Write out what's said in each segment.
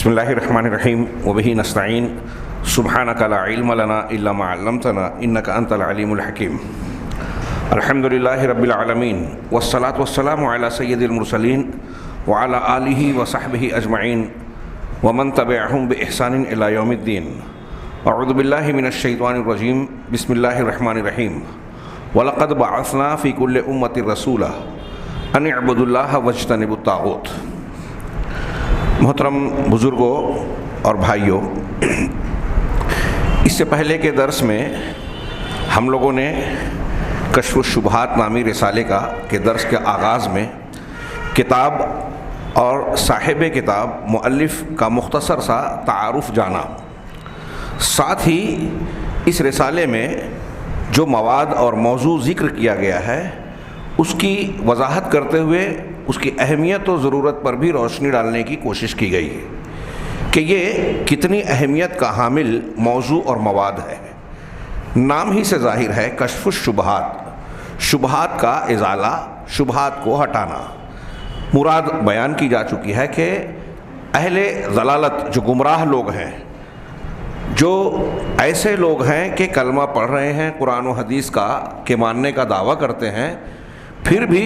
بسم اللہ الرحمن الرحیم وبہ نستعین سبحانک لا علم لنا الا ما علمتنا انک انت العلیم الحکیم الحمد للہ رب العالمین والصلاة والسلام علی سید المرسلین وعلی آلہ وصحبہ اجمعین ومن تبعہم بإحسان الی یوم الدین اعوذ باللہ من الشیطان الرجیم بسم اللہ الرحمن الرحیم وَلَقَدْ بَعَثْنَا فِي كُلِّ أُمَّةٍ رَسُولًا أَنِ اعْبُدُوا اللَّهَ وَاجْتَنِبُوا الطَّاغُوتَ۔ محترم بزرگوں اور بھائیوں، اس سے پہلے کے درس میں ہم لوگوں نے کشف الشبہات نامی رسالے کے درس کے آغاز میں کتاب اور صاحب کتاب مؤلف کا مختصر سا تعارف جانا، ساتھ ہی اس رسالے میں جو مواد اور موضوع ذکر کیا گیا ہے اس کی وضاحت کرتے ہوئے اس کی اہمیت و ضرورت پر بھی روشنی ڈالنے کی کوشش کی گئی ہے کہ یہ کتنی اہمیت کا حامل موضوع اور مواد ہے۔ نام ہی سے ظاہر ہے کشف الشبہات، شبہات کا ازالہ، شبہات کو ہٹانا۔ مراد بیان کی جا چکی ہے کہ اہل ضلالت جو گمراہ لوگ ہیں، جو ایسے لوگ ہیں کہ کلمہ پڑھ رہے ہیں، قرآن و حدیث کے ماننے کا دعویٰ کرتے ہیں، پھر بھی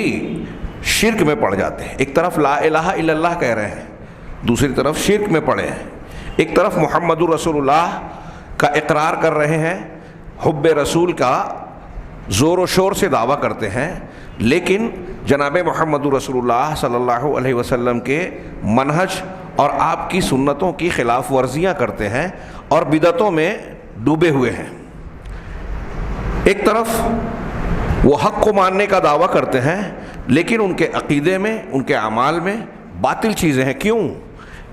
شرک میں پڑ جاتے ہیں۔ ایک طرف لا الہ الا اللہ کہہ رہے ہیں، دوسری طرف شرک میں پڑے ہیں۔ ایک طرف محمد رسول اللہ کا اقرار کر رہے ہیں، حب رسول کا زور و شور سے دعویٰ کرتے ہیں، لیکن جناب محمد رسول اللہ صلی اللہ علیہ وسلم کے منہج اور آپ کی سنتوں کی خلاف ورزیاں کرتے ہیں اور بدعتوں میں ڈوبے ہوئے ہیں۔ ایک طرف وہ حق کو ماننے کا دعویٰ کرتے ہیں، لیکن ان کے عقیدے میں، ان کے اعمال میں باطل چیزیں ہیں۔ کیوں؟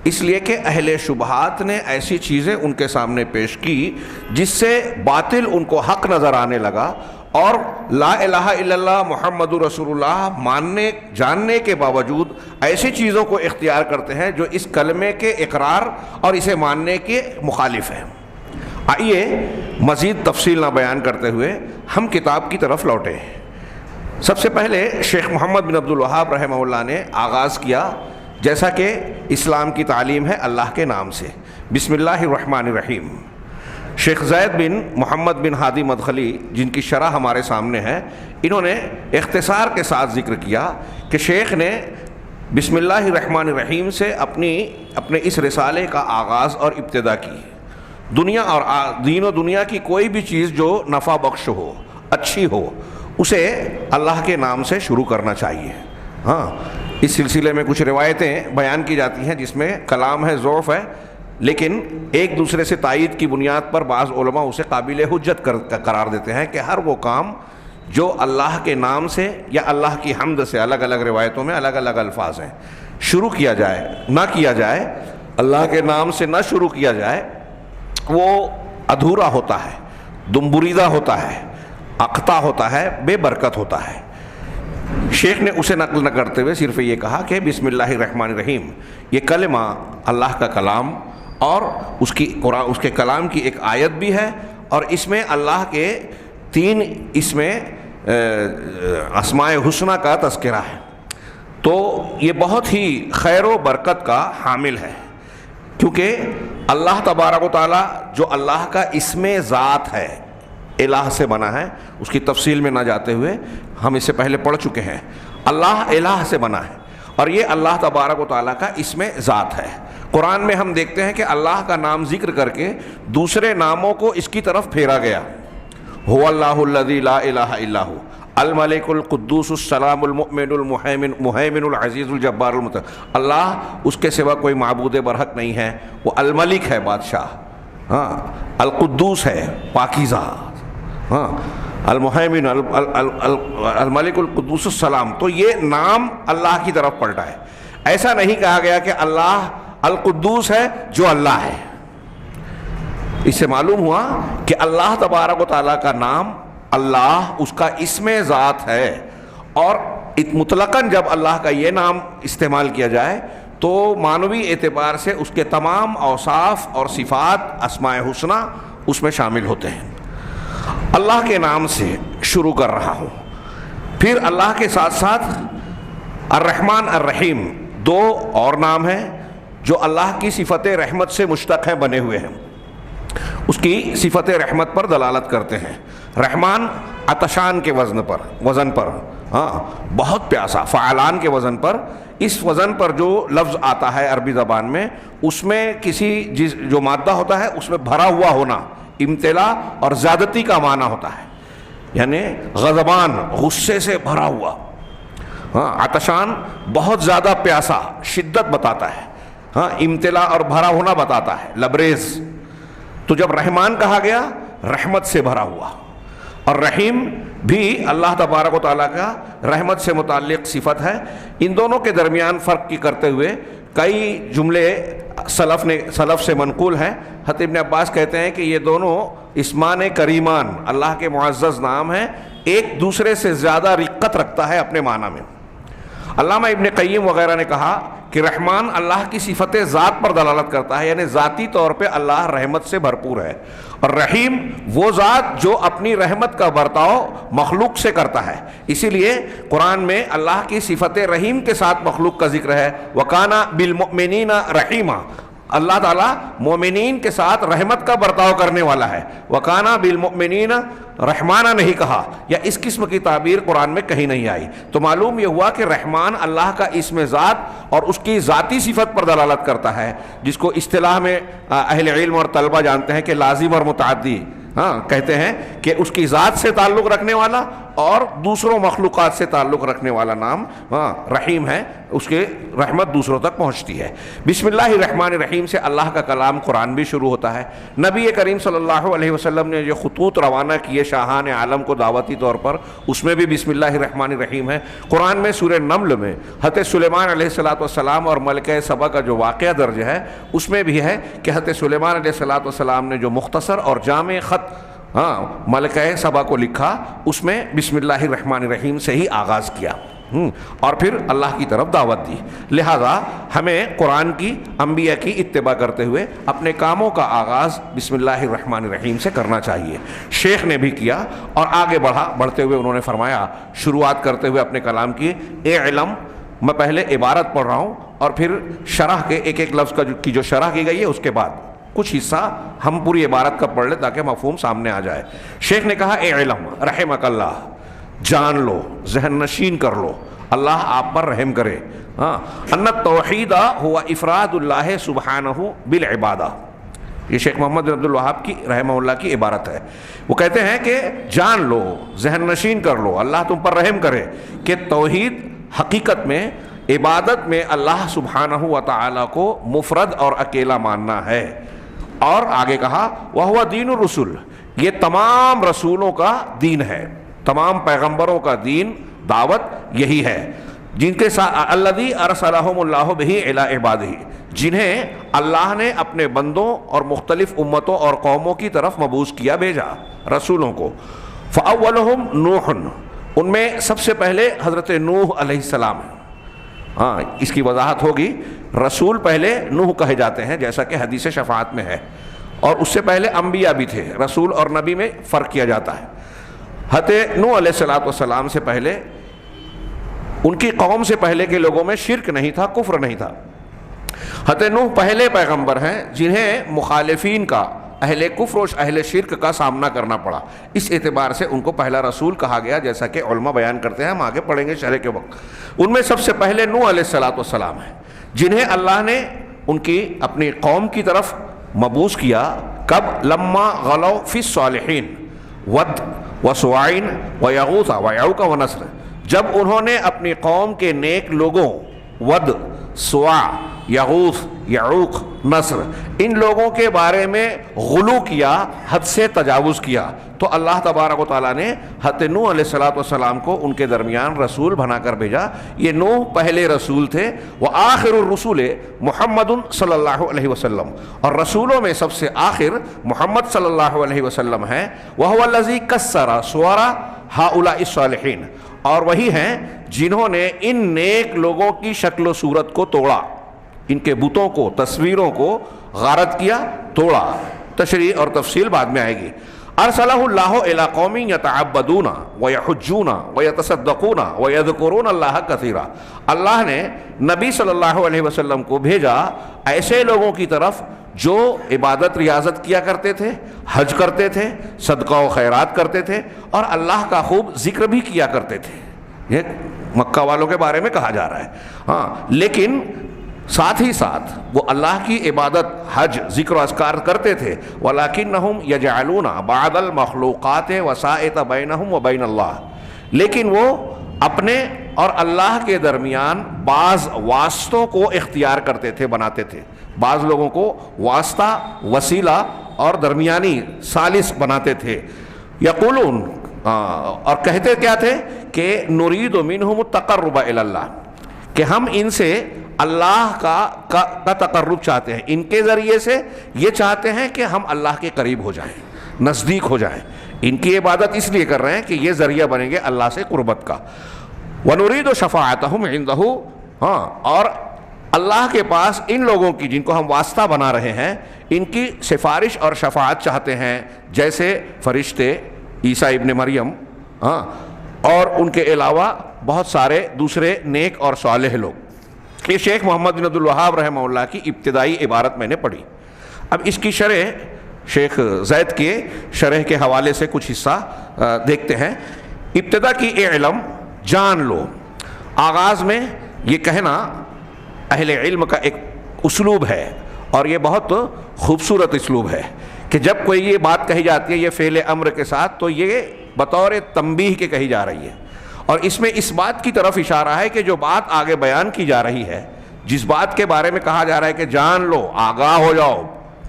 اس لیے کہ اہل شبہات نے ایسی چیزیں ان کے سامنے پیش کی جس سے باطل ان کو حق نظر آنے لگا، اور لا الہ الا اللہ محمد رسول اللہ ماننے جاننے کے باوجود ایسی چیزوں کو اختیار کرتے ہیں جو اس کلمے کے اقرار اور اسے ماننے کے مخالف ہیں۔ آئیے مزید تفصیل نہ بیان کرتے ہوئے ہم کتاب کی طرف لوٹیں۔ سب سے پہلے شیخ محمد بن عبد الوہاب رحمہ اللہ نے آغاز کیا، جیسا کہ اسلام کی تعلیم ہے، اللہ کے نام سے، بسم اللہ الرحمن الرحیم۔ شیخ زید بن محمد بن ہادی مدخلی، جن کی شرح ہمارے سامنے ہے، انہوں نے اختصار کے ساتھ ذکر کیا کہ شیخ نے بسم اللہ الرحمن الرحیم سے اپنے اس رسالے کا آغاز اور ابتدا کی۔ دنیا اور دین و دنیا کی کوئی بھی چیز جو نفع بخش ہو، اچھی ہو، اسے اللہ کے نام سے شروع کرنا چاہیے۔ ہاں، اس سلسلے میں کچھ روایتیں بیان کی جاتی ہیں جس میں کلام ہے، ضعف ہے، لیکن ایک دوسرے سے تائید کی بنیاد پر بعض علماء اسے قابل حجت قرار دیتے ہیں کہ ہر وہ کام جو اللہ کے نام سے یا اللہ کی حمد سے، الگ الگ روایتوں میں الگ الگ الفاظ ہیں، شروع کیا جائے، نہ کیا جائے، اللہ کے نام سے نہ شروع کیا جائے، وہ ادھورا ہوتا ہے، دمبریدہ ہوتا ہے، اقطع ہوتا ہے، بے برکت ہوتا ہے۔ شیخ نے اسے نقل نہ کرتے ہوئے صرف یہ کہا کہ بسم اللہ الرحمن الرحیم، یہ کلمہ اللہ کا کلام اور اس کے کلام کی ایک آیت بھی ہے، اور اس میں اللہ کے 3 اسماء حسنہ کا تذکرہ ہے، تو یہ بہت ہی خیر و برکت کا حامل ہے، کیونکہ اللہ تبارک و تعالیٰ جو اللہ کا اسم ذات ہے، الہ سے بنا ہے، اس کی تفصیل میں نہ جاتے ہوئے ہم اس سے پہلے پڑھ چکے ہیں، اللہ الہ سے بنا ہے، اور یہ اللہ تبارک و تعالیٰ کا اسم ذات ہے۔ قرآن میں ہم دیکھتے ہیں کہ اللہ کا نام ذکر کر کے دوسرے ناموں کو اس کی طرف پھیرا گیا۔ هو اللہ الذی لا الہ الا هو الملک القدوس السلام المؤمن المہیمن العزیز الجبار المتکبر۔ اللہ، اس کے سوا کوئی معبود برحق نہیں ہے، وہ الملک ہے، بادشاہ، ہاں، القدوس ہے، پاکیزہ، ہاں، المہیمن، الملک القدوس السلام۔ تو یہ نام اللہ کی طرف پلٹا ہے۔ ایسا نہیں کہا گیا کہ اللہ القدوس ہے جو اللہ ہے۔ اس سے معلوم ہوا کہ اللہ تبارک و تعالیٰ کا نام اللہ اس کا اسم ذات ہے، اور مطلقاً جب اللہ کا یہ نام استعمال کیا جائے تو معنوی اعتبار سے اس کے تمام اوصاف اور صفات، اسماء حسنہ اس میں شامل ہوتے ہیں۔ اللہ کے نام سے شروع کر رہا ہوں۔ پھر اللہ کے ساتھ ساتھ الرحمن الرحیم 2 اور نام ہیں جو اللہ کی صفت رحمت سے مشتق ہیں، بنے ہوئے ہیں، اس کی صفت رحمت پر دلالت کرتے ہیں۔ رحمان عطشان کے وزن پر ہاں بہت پیاسا، فعلان کے وزن پر، اس وزن پر جو لفظ آتا ہے عربی زبان میں، اس میں کسی جو مادہ ہوتا ہے اس میں بھرا ہوا ہونا، امتلا اور زیادتی کا معنی ہوتا ہے، یعنی غضبان، غصے سے بھرا ہوا، ہاں عطشان بہت زیادہ پیاسا، شدت بتاتا ہے، ہاں امتلا اور بھرا ہونا بتاتا ہے، لبریز۔ تو جب رحمان کہا گیا، رحمت سے بھرا ہوا، اور رحیم بھی اللہ تبارک و تعالیٰ کا رحمت سے متعلق صفت ہے۔ ان دونوں کے درمیان فرق کی کرتے ہوئے کئی جملے سلف سے منقول ہیں۔ حضرت ابن عباس کہتے ہیں کہ یہ دونوں اسمان کریمان، اللہ کے معزز نام ہیں، ایک دوسرے سے زیادہ رقت رکھتا ہے اپنے معنی میں۔ علامہ ابن قیم وغیرہ نے کہا کہ رحمان اللہ کی صفت ذات پر دلالت کرتا ہے، یعنی ذاتی طور پہ اللہ رحمت سے بھرپور ہے، اور رحیم وہ ذات جو اپنی رحمت کا برتاؤ مخلوق سے کرتا ہے۔ اسی لیے قرآن میں اللہ کی صفت رحیم کے ساتھ مخلوق کا ذکر ہے، وَكَانَ بِالْمُؤْمِنِينَ رَحِيمًا، اللہ تعالیٰ مومنین کے ساتھ رحمت کا برتاؤ کرنے والا ہے۔ وَكَانَ بِالْمُؤْمِنِينَ رحمانہ نہیں کہا، یا اس قسم کی تعبیر قرآن میں کہیں نہیں آئی، تو معلوم یہ ہوا کہ رحمان اللہ کا اسم ذات اور اس کی ذاتی صفت پر دلالت کرتا ہے، جس کو اصطلاح میں اہل علم اور طلبہ جانتے ہیں کہ لازم اور متعدی، ہاں کہتے ہیں کہ اس کی ذات سے تعلق رکھنے والا اور دوسروں مخلوقات سے تعلق رکھنے والا نام رحیم ہے، اس کے رحمت دوسروں تک پہنچتی ہے۔ بسم اللہ الرحمن الرحیم سے اللہ کا کلام قرآن بھی شروع ہوتا ہے۔ نبی کریم صلی اللہ علیہ وسلم نے جو خطوط روانہ کیے شاہان عالم کو دعوتی طور پر، اس میں بھی بسم اللہ الرحمن الرحیم ہے۔ قرآن میں سورہ نمل میں حضرت سلیمان علیہ السلام اور ملکہ سبا کا جو واقعہ درج ہے، اس میں بھی ہے کہ حضرت سلیمان علیہ السلام نے جو مختصر اور جامع خط ملکہ سبا کو لکھا، اس میں بسم اللہ الرحمن الرحیم سے ہی آغاز کیا اور پھر اللہ کی طرف دعوت دی۔ لہذا ہمیں قرآن کی، انبیاء کی اتباع کرتے ہوئے اپنے کاموں کا آغاز بسم اللہ الرحمن الرحیم سے کرنا چاہیے۔ شیخ نے بھی کیا اور آگے بڑھتے ہوئے انہوں نے فرمایا، شروعات کرتے ہوئے اپنے کلام کی، اے علم، میں پہلے عبارت پڑھ رہا ہوں اور پھر شرح کے ایک ایک لفظ کی جو شرح کی گئی ہے اس کے بعد کچھ حصہ ہم پوری عبارت کا پڑھ لیں تاکہ مفہوم سامنے آ جائے۔ شیخ نے کہا، اے علم، رحمک اللہ، جان لو، ذہن نشین کر لو، اللہ آپ پر رحم کرے، ان التوحید ہوا افراد اللہ سبحانہ بالعبادہ۔ یہ شیخ محمد بن عبد الوہاب کی رحمہ اللہ کی عبارت ہے۔ وہ کہتے ہیں کہ جان لو، ذہن نشین کر لو، اللہ تم پر رحم کرے کہ توحید حقیقت میں، عبادت میں اللہ سبحانہ و تعالی کو مفرد اور اکیلا ماننا ہے۔ اور آگے کہا، وَهُوَ دین الرسول، یہ تمام رسولوں کا دین ہے، تمام پیغمبروں کا دین، دعوت یہی ہے، جن کے ساتھ الذی ارسلہم اللہ بہ الی عبادہ، جنہیں اللہ نے اپنے بندوں اور مختلف امتوں اور قوموں کی طرف مبعوث کیا، بھیجا رسولوں کو۔ فاولہم نوح، ان میں سب سے پہلے حضرت نوح علیہ السلام ہے۔ اس کی وضاحت ہوگی، رسول پہلے نوح کہے جاتے ہیں جیسا کہ حدیث شفاعت میں ہے، اور اس سے پہلے انبیاء بھی تھے۔ رسول اور نبی میں فرق کیا جاتا ہے۔ حضرت نوح علیہ السلام سے پہلے، ان کی قوم سے پہلے کے لوگوں میں شرک نہیں تھا، کفر نہیں تھا۔ حضرت نوح پہلے پیغمبر ہیں جنہیں مخالفین کا، اہل کفر و اہل شرک کا سامنا کرنا پڑا، اس اعتبار سے ان کو پہلا رسول کہا گیا، جیسا کہ علماء بیان کرتے ہیں، ہم آگے پڑھیں گے شرح کے وقت۔ ان میں سب سے پہلے نوح علیہ السلام ہیں، جنہیں اللہ نے ان کی اپنی قوم کی طرف مبعوث کیا۔ کب؟ لما غلوا فی الصالحین ود و سوائن و یغوث و یعوق و نصر، جب انہوں نے اپنی قوم کے نیک لوگوں، ود، سوا، یغوث، یعوق، نصر، ان لوگوں کے بارے میں غلو کیا، حد سے تجاوز کیا، تو اللہ تبارک و تعالیٰ نے حضرت نوح علیہ السلام کو ان کے درمیان رسول بنا کر بھیجا۔ یہ نوح پہلے رسول تھے، وآخر الرسول محمد صلی اللہ علیہ وسلم، اور رسولوں میں سب سے آخر محمد صلی اللہ علیہ وسلم ہیں۔ وہو الذی کسر صور ہؤلاء الصالحین، اور وہی ہیں جنہوں نے ان نیک لوگوں کی شکل و صورت کو توڑا، ان کے بتوں کو، تصویروں کو غارت کیا، توڑا۔ تشریح اور تفصیل بعد میں آئے گی۔ ارسلہ اللہ الی قوم یتعبدون ویحجون ویتصدقون ویذکرون اللہ کثیرا، اللہ نے نبی صلی اللہ علیہ وسلم کو بھیجا ایسے لوگوں کی طرف جو عبادت ریاضت کیا کرتے تھے، حج کرتے تھے، صدقہ و خیرات کرتے تھے، اور اللہ کا خوب ذکر بھی کیا کرتے تھے۔ یہ مکہ والوں کے بارے میں کہا جا رہا ہے، ہاں، لیکن ساتھ ہی ساتھ وہ اللہ کی عبادت، حج، ذکر و اذکار کرتے تھے۔ وَلَكِنَّهُمْ يَجْعَلُونَ بَعْضَ الْمَخْلُوقَاتِ وَسَائِطَ بَيْنَهُمْ وَبَيْنَ اللَّهِ، لیکن وہ اپنے اور اللہ کے درمیان بعض واسطوں کو اختیار کرتے تھے، بناتے تھے۔ بعض لوگوں کو واسطہ، وسیلہ اور درمیانی ثالث بناتے تھے۔ یقولون، اور کہتے کیا تھے کہ نرید منہم التقرب الی اللہ، کہ ہم ان سے اللہ کا تقرب چاہتے ہیں، ان کے ذریعے سے یہ چاہتے ہیں کہ ہم اللہ کے قریب ہو جائیں، نزدیک ہو جائیں۔ ان کی عبادت اس لیے کر رہے ہیں کہ یہ ذریعہ بنیں گے اللہ سے قربت کا۔ وَنُرِيدُ شَفَاعَتَهُمْ عِندَهُ، ہاں، اور اللہ کے پاس ان لوگوں کی جن کو ہم واسطہ بنا رہے ہیں، ان کی سفارش اور شفاعت چاہتے ہیں، جیسے فرشتے، عیسیٰ ابن مریم، ہاں، اور ان کے علاوہ بہت سارے دوسرے نیک اور صالح لوگ۔ یہ شیخ محمد بن عبد الوہاب رحمہ اللہ کی ابتدائی عبارت میں نے پڑھی۔ اب اس کی شرح شیخ زید کے شرح کے حوالے سے کچھ حصہ دیکھتے ہیں۔ ابتدا کی علم جان لو، آغاز میں یہ کہنا اہل علم کا ایک اسلوب ہے، اور یہ بہت خوبصورت اسلوب ہے کہ جب کوئی یہ بات کہی جاتی ہے یہ فعل امر کے ساتھ، تو یہ بطور تنبیہ کے کہی جا رہی ہے، اور اس میں اس بات کی طرف اشارہ ہے کہ جو بات آگے بیان کی جا رہی ہے، جس بات کے بارے میں کہا جا رہا ہے کہ جان لو، آگاہ ہو جاؤ،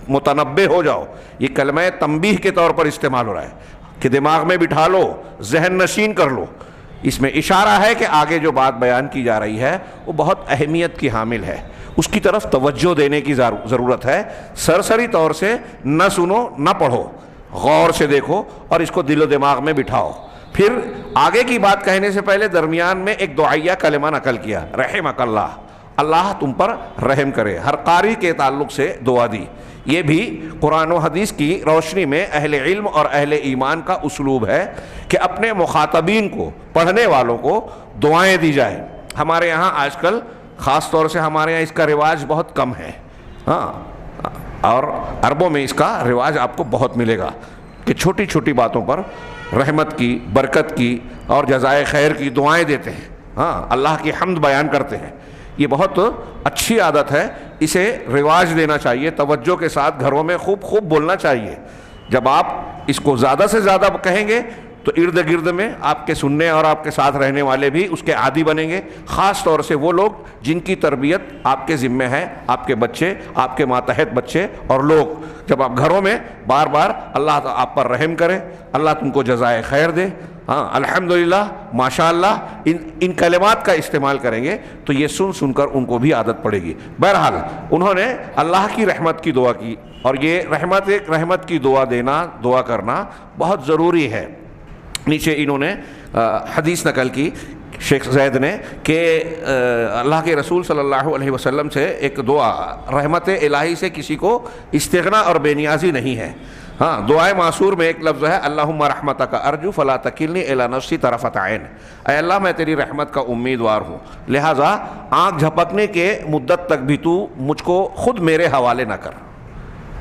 متنبہ ہو جاؤ، یہ کلمہ تنبیہ کے طور پر استعمال ہو رہا ہے کہ دماغ میں بٹھا لو، ذہن نشین کر لو۔ اس میں اشارہ ہے کہ آگے جو بات بیان کی جا رہی ہے وہ بہت اہمیت کی حامل ہے، اس کی طرف توجہ دینے کی ضرورت ہے۔ سرسری طور سے نہ سنو، نہ پڑھو، غور سے دیکھو اور اس کو دل و دماغ میں بٹھاؤ۔ پھر آگے کی بات کہنے سے پہلے درمیان میں ایک دعائیہ کلمہ نقل کیا، رحمک اللہ، اللہ تم پر رحم کرے۔ ہر قاری کے تعلق سے دعا دی۔ یہ بھی قرآن و حدیث کی روشنی میں اہل علم اور اہل ایمان کا اسلوب ہے کہ اپنے مخاطبین کو، پڑھنے والوں کو دعائیں دی جائیں۔ ہمارے یہاں آج کل خاص طور سے ہمارے یہاں اس کا رواج بہت کم ہے، ہاں، اور عربوں میں اس کا رواج آپ کو بہت ملے گا کہ چھوٹی چھوٹی باتوں پر رحمت کی، برکت کی اور جزائے خیر کی دعائیں دیتے ہیں، ہاں، اللہ کی حمد بیان کرتے ہیں۔ یہ بہت اچھی عادت ہے، اسے رواج دینا چاہیے، توجہ کے ساتھ گھروں میں خوب خوب بولنا چاہیے۔ جب آپ اس کو زیادہ سے زیادہ کہیں گے تو ارد گرد میں آپ کے سننے اور آپ کے ساتھ رہنے والے بھی اس کے عادی بنیں گے، خاص طور سے وہ لوگ جن کی تربیت آپ کے ذمہ ہے، آپ کے بچے، آپ کے ماتحت بچے اور لوگ۔ جب آپ گھروں میں بار بار اللہ آپ پر رحم کرے، اللہ تم کو جزائے خیر دے، ہاں، الحمدللہ، ماشاءاللہ، ان کلمات کا استعمال کریں گے تو یہ سن سن کر ان کو بھی عادت پڑے گی۔ بہرحال انہوں نے اللہ کی رحمت کی دعا کی، اور یہ رحمت کی دعا کرنا بہت ضروری ہے۔ نیچے انہوں نے حدیث نقل کی شیخ زید نے کہ اللہ کے رسول صلی اللہ علیہ وسلم سے ایک دعا، رحمت الہی سے کسی کو استغنا اور بے نیازی نہیں ہے۔ ہاں، دعائے معصور میں ایک لفظ ہے، اللہم رحمتک ارجو فلا تکلنی الی نفسی طرفۃ عین، اے اللہ میں تیری رحمت کا امیدوار ہوں، لہٰذا آنکھ جھپکنے کے مدت تک بھی تو مجھ کو خود میرے حوالے نہ کر۔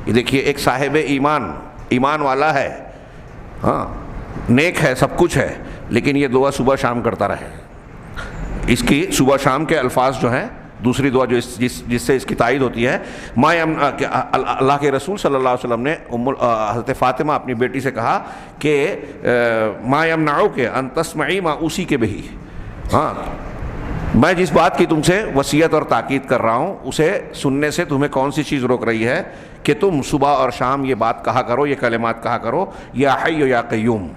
یہ دیکھیے، ایک صاحب ایمان والا ہے، ہاں، نیک ہے، سب کچھ ہے، لیکن یہ دعا صبح شام کرتا رہے۔ اس کی صبح شام کے الفاظ جو ہیں، دوسری دعا جو جس سے اس کی تائید ہوتی ہے، اللہ کے رسول صلی اللہ علیہ وسلم نے حضرت فاطمہ اپنی بیٹی سے کہا کہ ما یمنعک ان تسمعی ما اوصیک بہ، ہاں، میں جس بات کی تم سے وصیت اور تاکید کر رہا ہوں اسے سننے سے تمہیں کون سی چیز روک رہی ہے کہ تم صبح اور شام یہ بات کہا کرو، یہ کلمات کہا کرو، یا حی یا قیوم،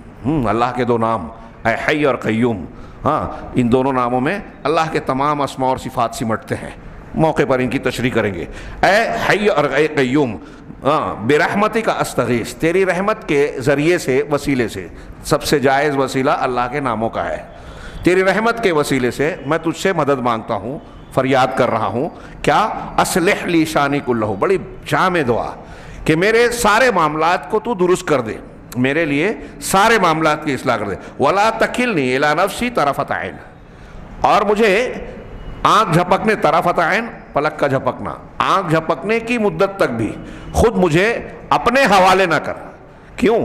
اللہ کے دو نام، اے حی اور قیوم، ہاں، ان دونوں ناموں میں اللہ کے تمام اسماء اور صفات سمٹتے ہیں۔ موقع پر ان کی تشریح کریں گے۔ اے حی اور اے قیوم، برحمتی کا استغیث، تیری رحمت کے ذریعے سے، وسیلے سے، سب سے جائز وسیلہ اللہ کے ناموں کا ہے، تیری رحمت کے وسیلے سے میں تجھ سے مدد مانگتا ہوں، فریاد کر رہا ہوں، کیا اصلح لی شانی کلہ، بڑی جامع دعا کہ میرے سارے معاملات کو تو درست کر دے، میرے لیے سارے معاملات کی اصلاح کر دے. ولا تکلنی الی نفسی طرفۃ عین، اور مجھے آنکھ جھپکنے، طرفۃ عین پلک کا جھپکنا، آنکھ جھپکنے کی مدت تک بھی خود مجھے اپنے حوالے نہ کر. کیوں؟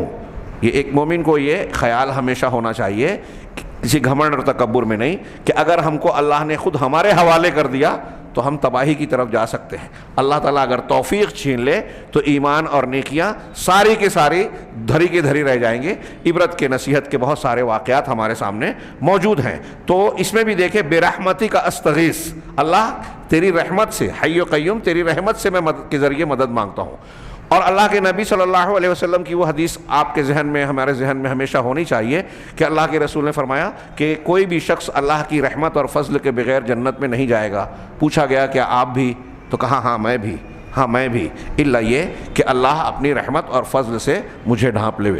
یہ ایک مومن کو یہ خیال ہمیشہ ہونا چاہیے، کسی گھمنڈ اور تکبر میں نہیں، کہ اگر ہم کو اللہ نے خود ہمارے حوالے کر دیا تو ہم تباہی کی طرف جا سکتے ہیں. اللہ تعالیٰ اگر توفیق چھین لے تو ایمان اور نیکیاں ساری کی ساری دھری کی دھری رہ جائیں گے. عبرت کے نصیحت کے بہت سارے واقعات ہمارے سامنے موجود ہیں. تو اس میں بھی دیکھیں، برحمتی کا استغیث، اللہ تیری رحمت سے، حی و قیوم تیری رحمت سے میں کے ذریعے مدد مانگتا ہوں. اور اللہ کے نبی صلی اللہ علیہ وسلم کی وہ حدیث آپ کے ذہن میں، ہمارے ذہن میں ہمیشہ ہونی چاہیے کہ اللہ کے رسول نے فرمایا کہ کوئی بھی شخص اللہ کی رحمت اور فضل کے بغیر جنت میں نہیں جائے گا. پوچھا گیا کہ آپ بھی؟ تو کہا ہاں میں بھی، ہاں میں بھی، الا یہ کہ اللہ اپنی رحمت اور فضل سے مجھے ڈھانپ لے.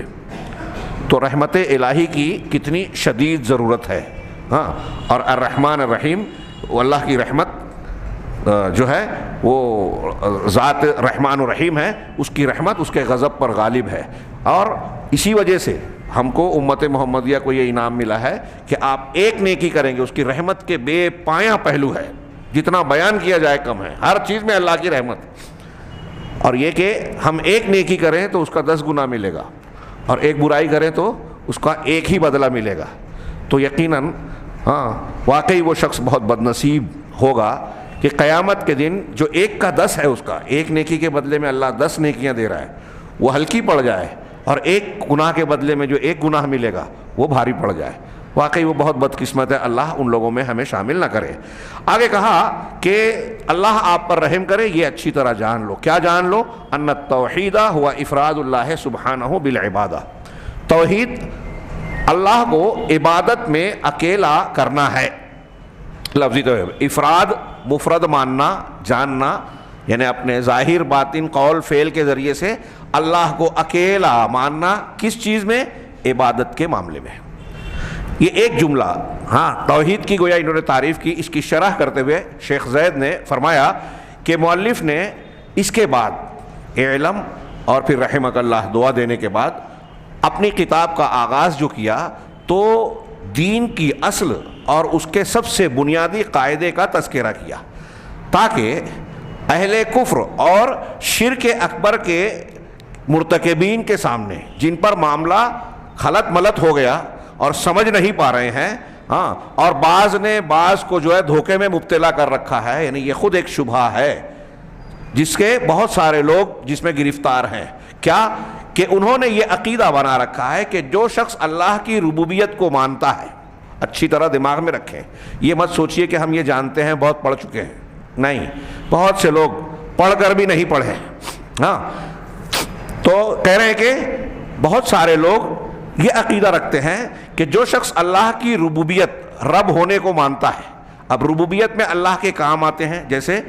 تو رحمت الہی کی کتنی شدید ضرورت ہے. ہاں، اور الرحمن الرحیم، اللہ کی رحمت جو ہے وہ ذات رحمان و رحیم ہے، اس کی رحمت اس کے غضب پر غالب ہے. اور اسی وجہ سے ہم کو امت محمدیہ کو یہ انعام ملا ہے کہ آپ ایک نیکی کریں گے، اس کی رحمت کے بے پایاں پہلو ہے، جتنا بیان کیا جائے کم ہے. ہر چیز میں اللہ کی رحمت. اور یہ کہ ہم ایک نیکی کریں تو اس کا 10 گنا ملے گا، اور ایک برائی کریں تو اس کا ایک ہی بدلہ ملے گا. تو یقیناً ہاں واقعی وہ شخص بہت بد نصیب ہوگا کہ قیامت کے دن جو 1 کا 10 ہے، اس کا ایک نیکی کے بدلے میں اللہ 10 نیکیاں دے رہا ہے، وہ ہلکی پڑ جائے، اور ایک گناہ کے بدلے میں جو 1 گناہ ملے گا وہ بھاری پڑ جائے. واقعی وہ بہت بدقسمت ہے. اللہ ان لوگوں میں ہمیں شامل نہ کرے. آگے کہا کہ اللہ آپ پر رحم کرے، یہ اچھی طرح جان لو. کیا جان لو؟ ان التوحید هو افراد اللہ سبحانہ بالعبادہ. توحید اللہ کو عبادت میں اکیلا کرنا ہے. لفظی توحید، افراد مفرد ماننا، جاننا، یعنی اپنے ظاہر باطن قول فعل کے ذریعے سے اللہ کو اکیلا ماننا. کس چیز میں؟ عبادت کے معاملے میں. یہ ایک جملہ ہاں توحید کی گویا انہوں نے تعریف کی. اس کی شرح کرتے ہوئے شیخ زید نے فرمایا کہ مؤلف نے اس کے بعد اعلم اور پھر رحمک اللہ دعا دینے کے بعد اپنی کتاب کا آغاز جو کیا تو دین کی اصل اور اس کے سب سے بنیادی قاعدے کا تذکرہ کیا، تاکہ اہل کفر اور شرک اکبر کے مرتکبین کے سامنے، جن پر معاملہ خلط ملط ہو گیا اور سمجھ نہیں پا رہے ہیں، ہاں، اور بعض نے بعض کو جو ہے دھوکے میں مبتلا کر رکھا ہے، یعنی یہ خود ایک شبہہ ہے جس کے بہت سارے لوگ جس میں گرفتار ہیں. کیا کہ انہوں نے یہ عقیدہ بنا رکھا ہے کہ جو شخص اللہ کی ربوبیت کو مانتا ہے، اچھی طرح دماغ میں رکھیں، یہ مت سوچئے کہ ہم یہ جانتے ہیں، بہت پڑھ چکے ہیں. نہیں، بہت سے لوگ پڑھ کر بھی نہیں پڑھے. ہاں، تو کہہ رہے ہیں کہ بہت سارے لوگ یہ عقیدہ رکھتے ہیں کہ جو شخص اللہ کی ربوبیت، رب ہونے کو مانتا ہے. اب ربوبیت میں اللہ کے کام آتے ہیں، جیسے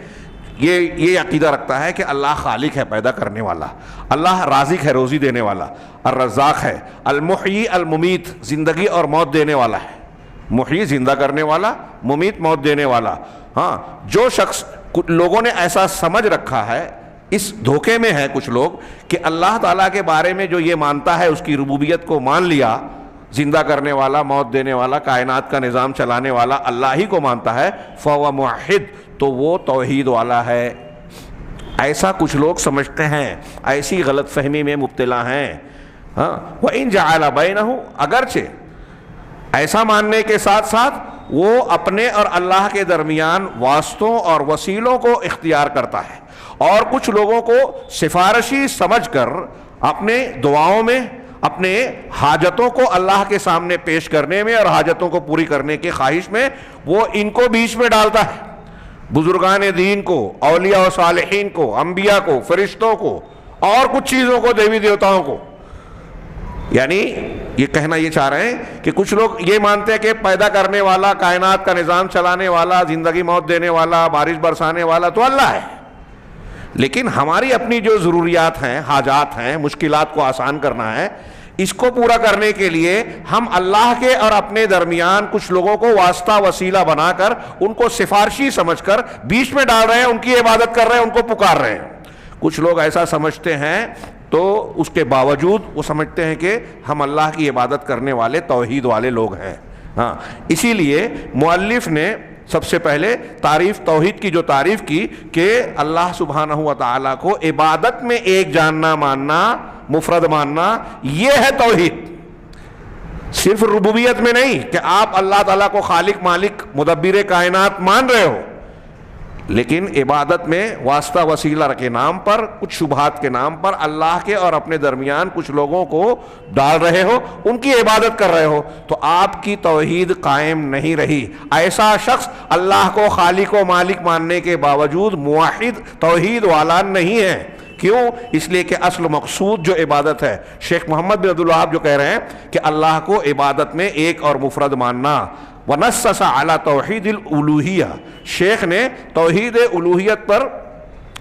یہ عقیدہ رکھتا ہے کہ اللہ خالق ہے، پیدا کرنے والا، اللہ رازق ہے، روزی دینے والا، الرزاق ہے، المحیی الممیت، زندگی اور موت دینے والا ہے، محیی زندہ کرنے والا، ممیت موت دینے والا. ہاں، جو شخص، لوگوں نے ایسا سمجھ رکھا ہے، اس دھوکے میں ہے کچھ لوگ کہ اللہ تعالیٰ کے بارے میں جو یہ مانتا ہے، اس کی ربوبیت کو مان لیا، زندہ کرنے والا، موت دینے والا، کائنات کا نظام چلانے والا اللہ ہی کو مانتا ہے، فهو موحد، تو وہ توحید والا ہے. ایسا کچھ لوگ سمجھتے ہیں، ایسی غلط فہمی میں مبتلا ہیں. ہاں، وَإِن جَعَلَ بَيْنَهُ، اگرچہ ایسا ماننے کے ساتھ ساتھ وہ اپنے اور اللہ کے درمیان واسطوں اور وسیلوں کو اختیار کرتا ہے، اور کچھ لوگوں کو سفارشی سمجھ کر اپنے دعاؤں میں، اپنے حاجتوں کو اللہ کے سامنے پیش کرنے میں اور حاجتوں کو پوری کرنے کی خواہش میں وہ ان کو بیچ میں ڈالتا ہے. بزرگان دین کو، اولیاء و صالحین کو، انبیاء کو، فرشتوں کو، اور کچھ چیزوں کو، دیوی دیوتاؤں کو. یعنی یہ کہنا یہ چاہ رہے ہیں کہ کچھ لوگ یہ مانتے ہیں کہ پیدا کرنے والا، کائنات کا نظام چلانے والا، زندگی موت دینے والا، بارش برسانے والا تو اللہ ہے، لیکن ہماری اپنی جو ضروریات ہیں، حاجات ہیں، مشکلات کو آسان کرنا ہے، اس کو پورا کرنے کے لیے ہم اللہ کے اور اپنے درمیان کچھ لوگوں کو واسطہ وسیلہ بنا کر ان کو سفارشی سمجھ کر بیچ میں ڈال رہے ہیں، ان کی عبادت کر رہے ہیں، ان کو پکار رہے ہیں. کچھ لوگ ایسا سمجھتے ہیں تو اس کے باوجود وہ سمجھتے ہیں کہ ہم اللہ کی عبادت کرنے والے توحید والے لوگ ہیں. ہاں اسی لیے مؤلف نے سب سے پہلے تعریف توحید کی جو تعریف کی کہ اللہ سبحانہ و تعالیٰ کو عبادت میں ایک جاننا ماننا مفرد ماننا یہ ہے توحید. صرف ربوبیت میں نہیں کہ آپ اللہ تعالیٰ کو خالق مالک مدبر کائنات مان رہے ہو، لیکن عبادت میں واسطہ وسیلہ کے نام پر کچھ شبہات کے نام پر اللہ کے اور اپنے درمیان کچھ لوگوں کو ڈال رہے ہو، ان کی عبادت کر رہے ہو، تو آپ کی توحید قائم نہیں رہی. ایسا شخص اللہ کو خالق و مالک ماننے کے باوجود موحد توحید والا نہیں ہے. کیوں؟ اس لیے کہ اصل مقصود جو عبادت ہے، شیخ محمد بن عبد الوہاب جو کہہ رہے ہیں کہ اللہ کو عبادت میں ایک اور مفرد ماننا. وَنَسَّسَ عَلَى تَوْحِيدِ الْأُلُوهِيَّةِ، شیخ نے توحید الوہیت پر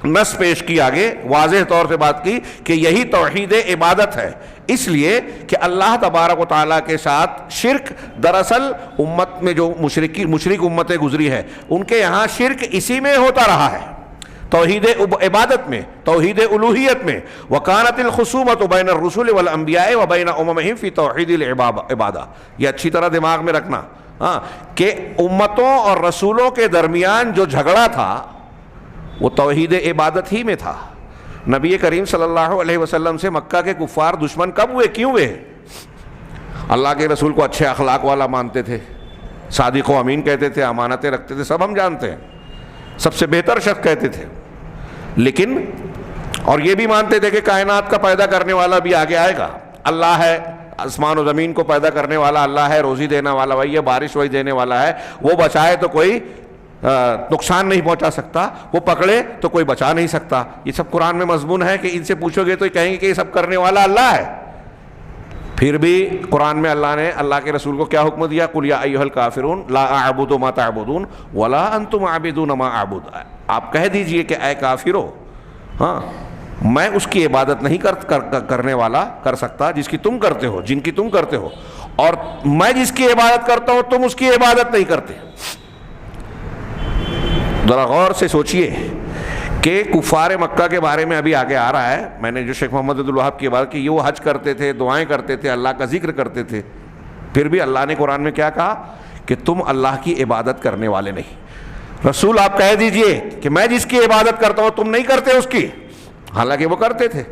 نص پیش کی، آگے واضح طور سے بات کی کہ یہی توحید عبادت ہے. اس لیے کہ اللہ تبارک و تعالیٰ کے ساتھ شرک دراصل امت میں جو مشرک امتیں گزری ہے ان کے یہاں شرک اسی میں ہوتا رہا ہے، توحید عبادت میں، توحید الوہیت میں. وَكَانَتِ الْخُصُومَةُ بَيْنَ الرُّسُلِ وَالْأَنْبِيَاءِ وَبَيْنَ أُمَمِهِمْ فِي تَوْحِيدِ الْعِبَادَةِ. یہ اچھی طرح دماغ میں رکھنا کہ امتوں اور رسولوں کے درمیان جو جھگڑا تھا وہ توحید عبادت ہی میں تھا. نبی کریم صلی اللہ علیہ وسلم سے مکہ کے کفار دشمن کب ہوئے، کیوں ہوئے؟ اللہ کے رسول کو اچھے اخلاق والا مانتے تھے، صادق و امین کہتے تھے، امانتیں رکھتے تھے، سب ہم جانتے ہیں، سب سے بہتر شخص کہتے تھے. لیکن اور یہ بھی مانتے تھے کہ کائنات کا پیدا کرنے والا بھی آگے آئے گا، اللہ ہے، آسمان و زمین کو پیدا کرنے والا اللہ ہے، روزی دینے والا وہی ہے، بارش وہی دینے والا ہے، وہ بچائے تو کوئی نقصان نہیں پہنچا سکتا، وہ پکڑے تو کوئی بچا نہیں سکتا. یہ سب قرآن میں مضمون ہے کہ ان سے پوچھو گے تو یہ کہیں گے کہ یہ سب کرنے والا اللہ ہے. پھر بھی قرآن میں اللہ نے اللہ کے رسول کو کیا حکم دیا؟ قُلْ يَا أَيُّهَا الْكَافِرُونَ لَا أَعْبُدُ مَا تَعْبُدُونَ وَلَا أَنْتُمْ عَابِدُونَ مَا أَعْبُدُ. آپ کہہ دیجئے کہ اے کافرو، ہاں میں اس کی عبادت نہیں کرنے والا کر سکتا جس کی تم کرتے ہو، جن کی تم کرتے ہو، اور میں جس کی عبادت کرتا ہوں تم اس کی عبادت نہیں کرتے. ذرا غور سے سوچئے کہ کفار مکہ کے بارے میں ابھی آگے آ رہا ہے. میں نے جو شیخ محمد عبد الوہاب کی بات کی، یہ وہ حج کرتے تھے، دعائیں کرتے تھے، اللہ کا ذکر کرتے تھے، پھر بھی اللہ نے قرآن میں کیا کہا کہ تم اللہ کی عبادت کرنے والے نہیں. رسول آپ کہہ دیجئے کہ میں جس کی عبادت کرتا ہوں تم نہیں کرتے اس کی، حالانکہ وہ کرتے تھے.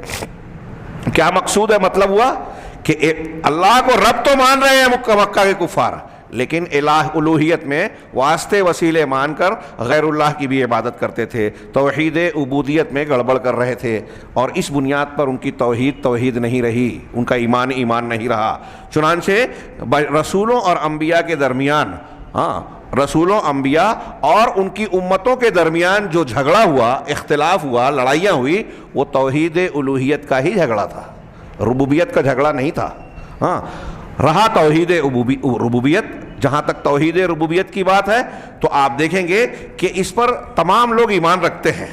کیا مقصود ہے؟ مطلب ہوا کہ اللہ کو رب تو مان رہے ہیں مکہ کے کفار، لیکن الہ الوہیت میں واسطے وسیلے مان کر غیر اللہ کی بھی عبادت کرتے تھے، توحید عبودیت میں گڑبڑ کر رہے تھے، اور اس بنیاد پر ان کی توحید نہیں رہی، ان کا ایمان نہیں رہا. چنانچہ رسولوں اور انبیاء کے درمیان، رسولوں انبیاء اور ان کی امتوں کے درمیان جو جھگڑا ہوا، اختلاف ہوا، لڑائیاں ہوئی، وہ توحید الوہیت کا ہی جھگڑا تھا، ربوبیت کا جھگڑا نہیں تھا. رہا توحید ربوبیت. جہاں تک توحید ربوبیت کی بات ہے تو آپ دیکھیں گے کہ اس پر تمام لوگ ایمان رکھتے ہیں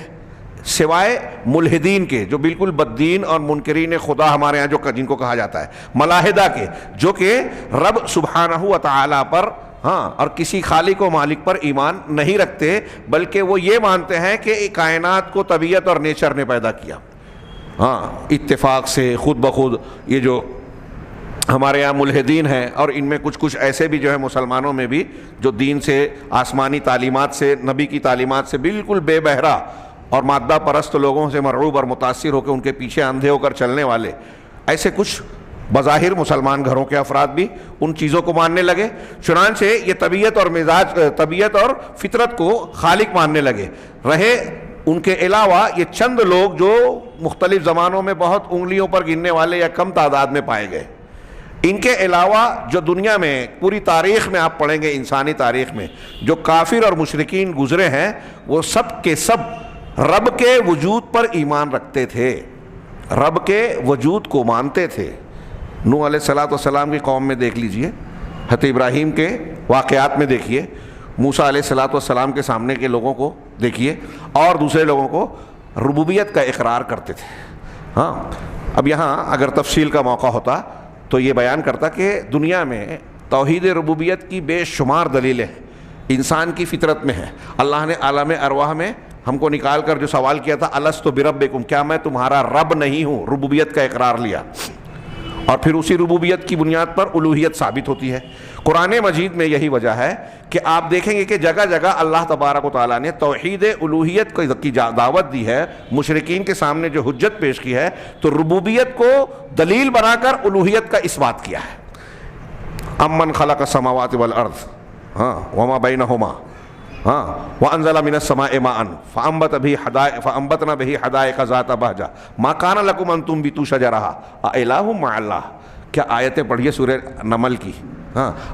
سوائے ملحدین کے، جو بالکل بددین اور منکرین خدا ہمارے ہاں جن کو کہا جاتا ہے، ملاحدہ کے، جو کہ رب سبحانہ و تعالیٰ پر اور کسی خالق و مالک پر ایمان نہیں رکھتے، بلکہ وہ یہ مانتے ہیں کہ کائنات کو طبیعت اور نیچر نے پیدا کیا، اتفاق سے، خود بخود. یہ جو ہمارے یہاں ملحدین ہیں، اور ان میں کچھ ایسے بھی جو ہے مسلمانوں میں بھی جو دین سے، آسمانی تعلیمات سے، نبی کی تعلیمات سے بالکل بے بہرا اور مادہ پرست لوگوں سے مرعوب اور متاثر ہو کے ان کے پیچھے اندھے ہو کر چلنے والے، ایسے کچھ بظاہر مسلمان گھروں کے افراد بھی ان چیزوں کو ماننے لگے. چنانچہ یہ طبیعت اور فطرت کو خالق ماننے لگے. رہے ان کے علاوہ یہ چند لوگ جو مختلف زمانوں میں بہت انگلیوں پر گننے والے یا کم تعداد میں پائے گئے. ان کے علاوہ جو دنیا میں پوری تاریخ میں آپ پڑھیں گے، انسانی تاریخ میں جو کافر اور مشرکین گزرے ہیں، وہ سب کے سب رب کے وجود پر ایمان رکھتے تھے، رب کے وجود کو مانتے تھے. نوح علیہ السلام کی قوم میں دیکھ لیجئے، حضرت ابراہیم کے واقعات میں دیکھیے، موسیٰ علیہ السلام کے سامنے کے لوگوں کو دیکھیے، اور دوسرے لوگوں کو ربوبیت کا اقرار کرتے تھے. اب یہاں اگر تفصیل کا موقع ہوتا تو یہ بیان کرتا کہ دنیا میں توحید ربوبیت کی بے شمار دلیلیں انسان کی فطرت میں ہیں. اللہ نے عالم ارواح میں ہم کو نکال کر جو سوال کیا تھا الست بربکم، کیا میں تمہارا رب نہیں ہوں، ربوبیت کا اقرار لیا، اور پھر اسی ربوبیت کی بنیاد پر الوہیت ثابت ہوتی ہے۔ قرآن مجید میں یہی وجہ ہے کہ آپ دیکھیں گے کہ جگہ جگہ اللہ تبارک و تعالیٰ نے توحید الوہیت کی دعوت دی ہے، مشرکین کے سامنے جو حجت پیش کی ہے تو ربوبیت کو دلیل بنا کر الوہیت کا اثبات کیا ہے۔ امن خلق السماوات والارض وما بینہما وانزل من السماء ماء فانبتنا به حدائق ذات بہجہ ما کان لکم ان تنبتوا شجرها االہ مع اللہ۔ کیا آیتیں پڑھیے سورہ نمل کی۔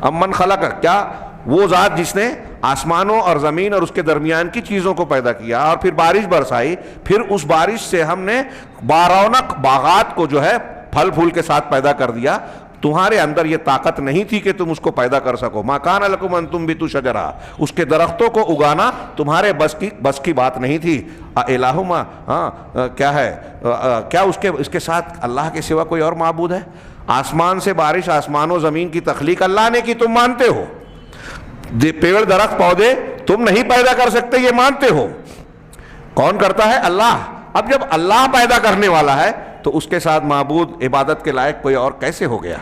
امن خلق، کیا وہ ذات جس نے آسمانوں اور زمین اور اس کے درمیان کی چیزوں کو پیدا کیا اور پھر بارش برسائی، پھر اس بارش سے ہم نے بارونق باغات کو جو ہے پھل پھول کے ساتھ پیدا کر دیا، تمہارے اندر یہ طاقت نہیں تھی کہ تم اس کو پیدا کر سکو۔ ما کان لکم ان تنبتوا شجرا، اس کے درختوں کو اگانا تمہارے بس کی بات نہیں تھی۔ الہما، کیا ہے، کیا اس کے ساتھ اللہ کے سوا کوئی اور معبود ہے؟ آسمان سے بارش، آسمان و زمین کی تخلیق اللہ نے کی، تم مانتے ہو۔ پیڑ درخت پودے تم نہیں پیدا کر سکتے، یہ مانتے ہو۔ کون کرتا ہے؟ اللہ۔ اب جب اللہ پیدا کرنے والا ہے تو اس کے ساتھ معبود عبادت کے لائق کوئی اور کیسے ہو گیا؟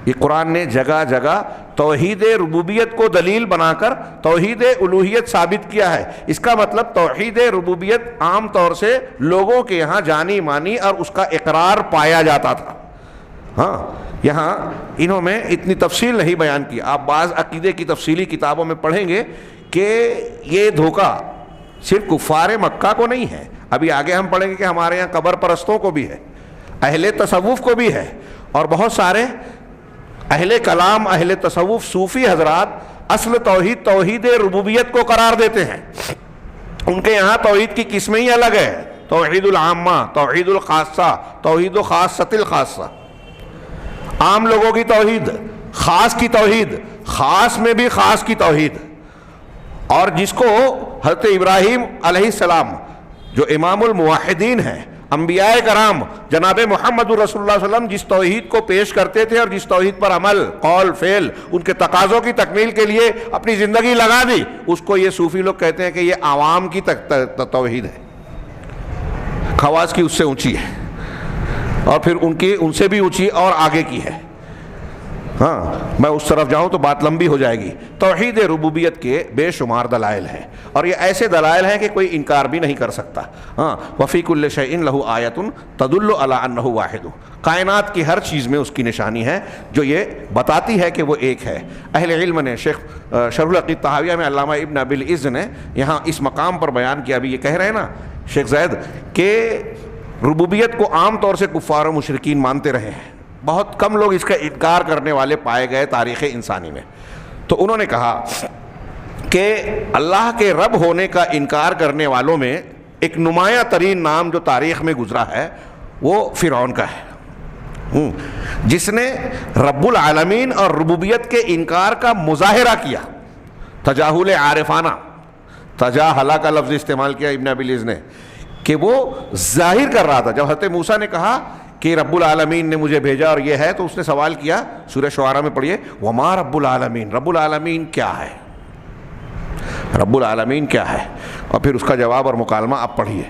یہ قرآن نے جگہ جگہ توحید ربوبیت کو دلیل بنا کر توحید الوہیت ثابت کیا ہے۔ اس کا مطلب توحید ربوبیت عام طور سے لوگوں کے یہاں جانی مانی اور اس کا اقرار پایا جاتا تھا۔ یہاں انہوں میں اتنی تفصیل نہیں بیان کی۔ آپ بعض عقیدے کی تفصیلی کتابوں میں پڑھیں گے کہ یہ دھوکہ صرف کفار مکہ کو نہیں ہے، ابھی آگے ہم پڑھیں گے کہ ہمارے یہاں قبر پرستوں کو بھی ہے، اہل تصوف کو بھی ہے، اور بہت سارے اہل کلام، اہل تصوف، صوفی حضرات اصل توحید ربوبیت کو قرار دیتے ہیں۔ ان کے یہاں توحید کی قسمیں ہی الگ ہے، توحید العامہ، توحید الخاصہ، توحید خاصۃ الخاصہ۔ عام لوگوں کی توحید، خاص کی توحید، خاص میں بھی خاص کی توحید۔ اور جس کو حضرت ابراہیم علیہ السلام جو امام الموحدین ہیں، انبیاء کرام، جناب محمد رسول اللہ صلی اللہ علیہ وسلم جس توحید کو پیش کرتے تھے اور جس توحید پر عمل، قول، فعل، ان کے تقاضوں کی تکمیل کے لیے اپنی زندگی لگا دی، اس کو یہ صوفی لوگ کہتے ہیں کہ یہ عوام کی توحید ہے، خواص کی اس سے اونچی ہے، اور پھر ان سے بھی اونچی اور آگے کی ہے۔ میں اس طرف جاؤں تو بات لمبی ہو جائے گی۔ توحید ربوبیت کے بے شمار دلائل ہیں، اور یہ ایسے دلائل ہیں کہ کوئی انکار بھی نہیں کر سکتا۔ وفی کل شیء لہ آیۃ تدل علی انہ واحد، کائنات کی ہر چیز میں اس کی نشانی ہے جو یہ بتاتی ہے کہ وہ ایک ہے۔ اہل علم نے شیخ شرح العقیدہ طحاویہ میں علامہ ابن ابی العز نے یہاں اس مقام پر بیان کیا، ابھی یہ کہہ رہے ہیں نا شیخ زید کہ ربوبیت کو عام طور سے کفار و مشرکین مانتے رہے ہیں، بہت کم لوگ اس کا انکار کرنے والے پائے گئے تاریخ انسانی میں۔ تو انہوں نے کہا کہ اللہ کے رب ہونے کا انکار کرنے والوں میں ایک نمایاں ترین نام جو تاریخ میں گزرا ہے وہ فرعون کا ہے، جس نے رب العالمین اور ربوبیت کے انکار کا مظاہرہ کیا، تجاہل عارفانہ، تجاہلہ کا لفظ استعمال کیا ابن ابی العز نے، کہ وہ ظاہر کر رہا تھا۔ جب حضرت موسیٰ نے کہا کہ رب العالمین نے مجھے بھیجا اور یہ ہے، تو اس نے سوال کیا، سورہ شعراء میں پڑھیے، وما رب العالمین، رب العالمین کیا ہے، رب العالمین کیا ہے، اور پھر اس کا جواب اور مکالمہ آپ پڑھیے۔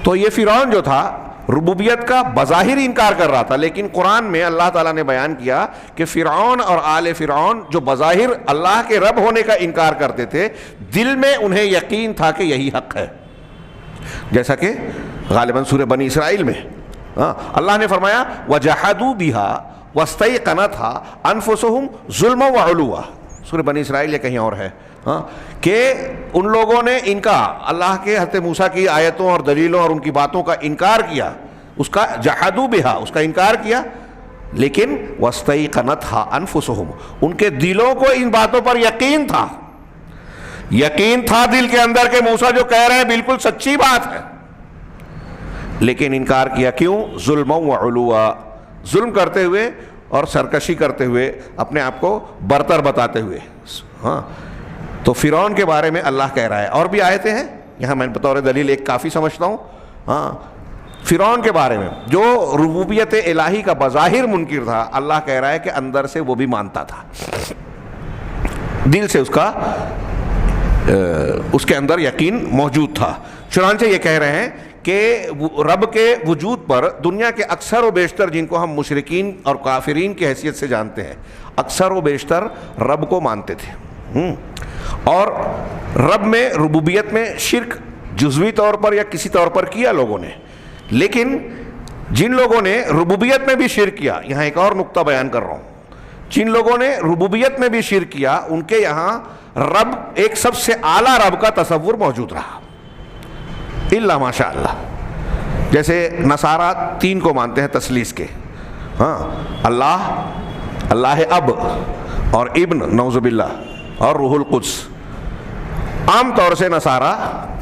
تو یہ فرعون جو تھا ربوبیت کا بظاہر انکار کر رہا تھا، لیکن قرآن میں اللہ تعالیٰ نے بیان کیا کہ فرعون اور آل فرعون جو بظاہر اللہ کے رب ہونے کا انکار کرتے تھے، دل میں انہیں یقین تھا کہ یہی حق ہے، جیسا کہ غالباً سورہ بنی اسرائیل میں اللہ نے فرمایا وَجَحَدُوا بِهَا وَاسْتَيْقَنَتْهَا أَنفُسُهُمْ ظُلْمًا وَعُلُوًّا، سورہ بنی اسرائیل یا کہیں اور ہے، کہ ان لوگوں نے ان کا اللہ کے حضرت موسیٰ کی آیتوں اور دلیلوں اور ان کی باتوں کا انکار کیا، اس کا جحدوا بها، اس کا انکار کیا، لیکن وَاسْتَيْقَنَتْهَا أَنفُسُهُمْ، ان کے دلوں کو ان باتوں پر یقین تھا، یقین تھا دل کے اندر کہ موسیٰ جو کہہ رہے ہیں بالکل سچی بات ہے، لیکن انکار کیا۔ کیوں؟ ظلم و علوا، ظلم کرتے ہوئے اور سرکشی کرتے ہوئے، اپنے آپ کو برتر بتاتے ہوئے۔ تو فرعون کے بارے میں اللہ کہہ رہا ہے، اور بھی آیتیں ہیں، یہاں میں بطور دلیل ایک کافی سمجھتا ہوں۔ فرعون کے بارے میں جو ربوبیت الہی کا بظاہر منکر تھا، اللہ کہہ رہا ہے کہ اندر سے وہ بھی مانتا تھا، دل سے اس کا اس کے اندر یقین موجود تھا۔ چنانچہ یہ کہہ رہے ہیں کہ رب کے وجود پر دنیا کے اکثر و بیشتر جن کو ہم مشرکین اور کافرین کی حیثیت سے جانتے ہیں، اکثر و بیشتر رب کو مانتے تھے، اور رب میں ربوبیت میں شرک جزوی طور پر یا کسی طور پر کیا لوگوں نے، لیکن جن لوگوں نے ربوبیت میں بھی شرک کیا، یہاں ایک اور نقطہ بیان کر رہا ہوں، جن لوگوں نے ربوبیت میں بھی شرک کیا ان کے یہاں رب ایک سب سے اعلیٰ رب کا تصور موجود رہا، الا ماشاء اللہ۔ جیسے نصارہ تین کو مانتے ہیں تثلیث کے، ہاں، اللہ اب اور ابن نعوذ باللہ اور روح القدس۔ عام طور سے نصارہ،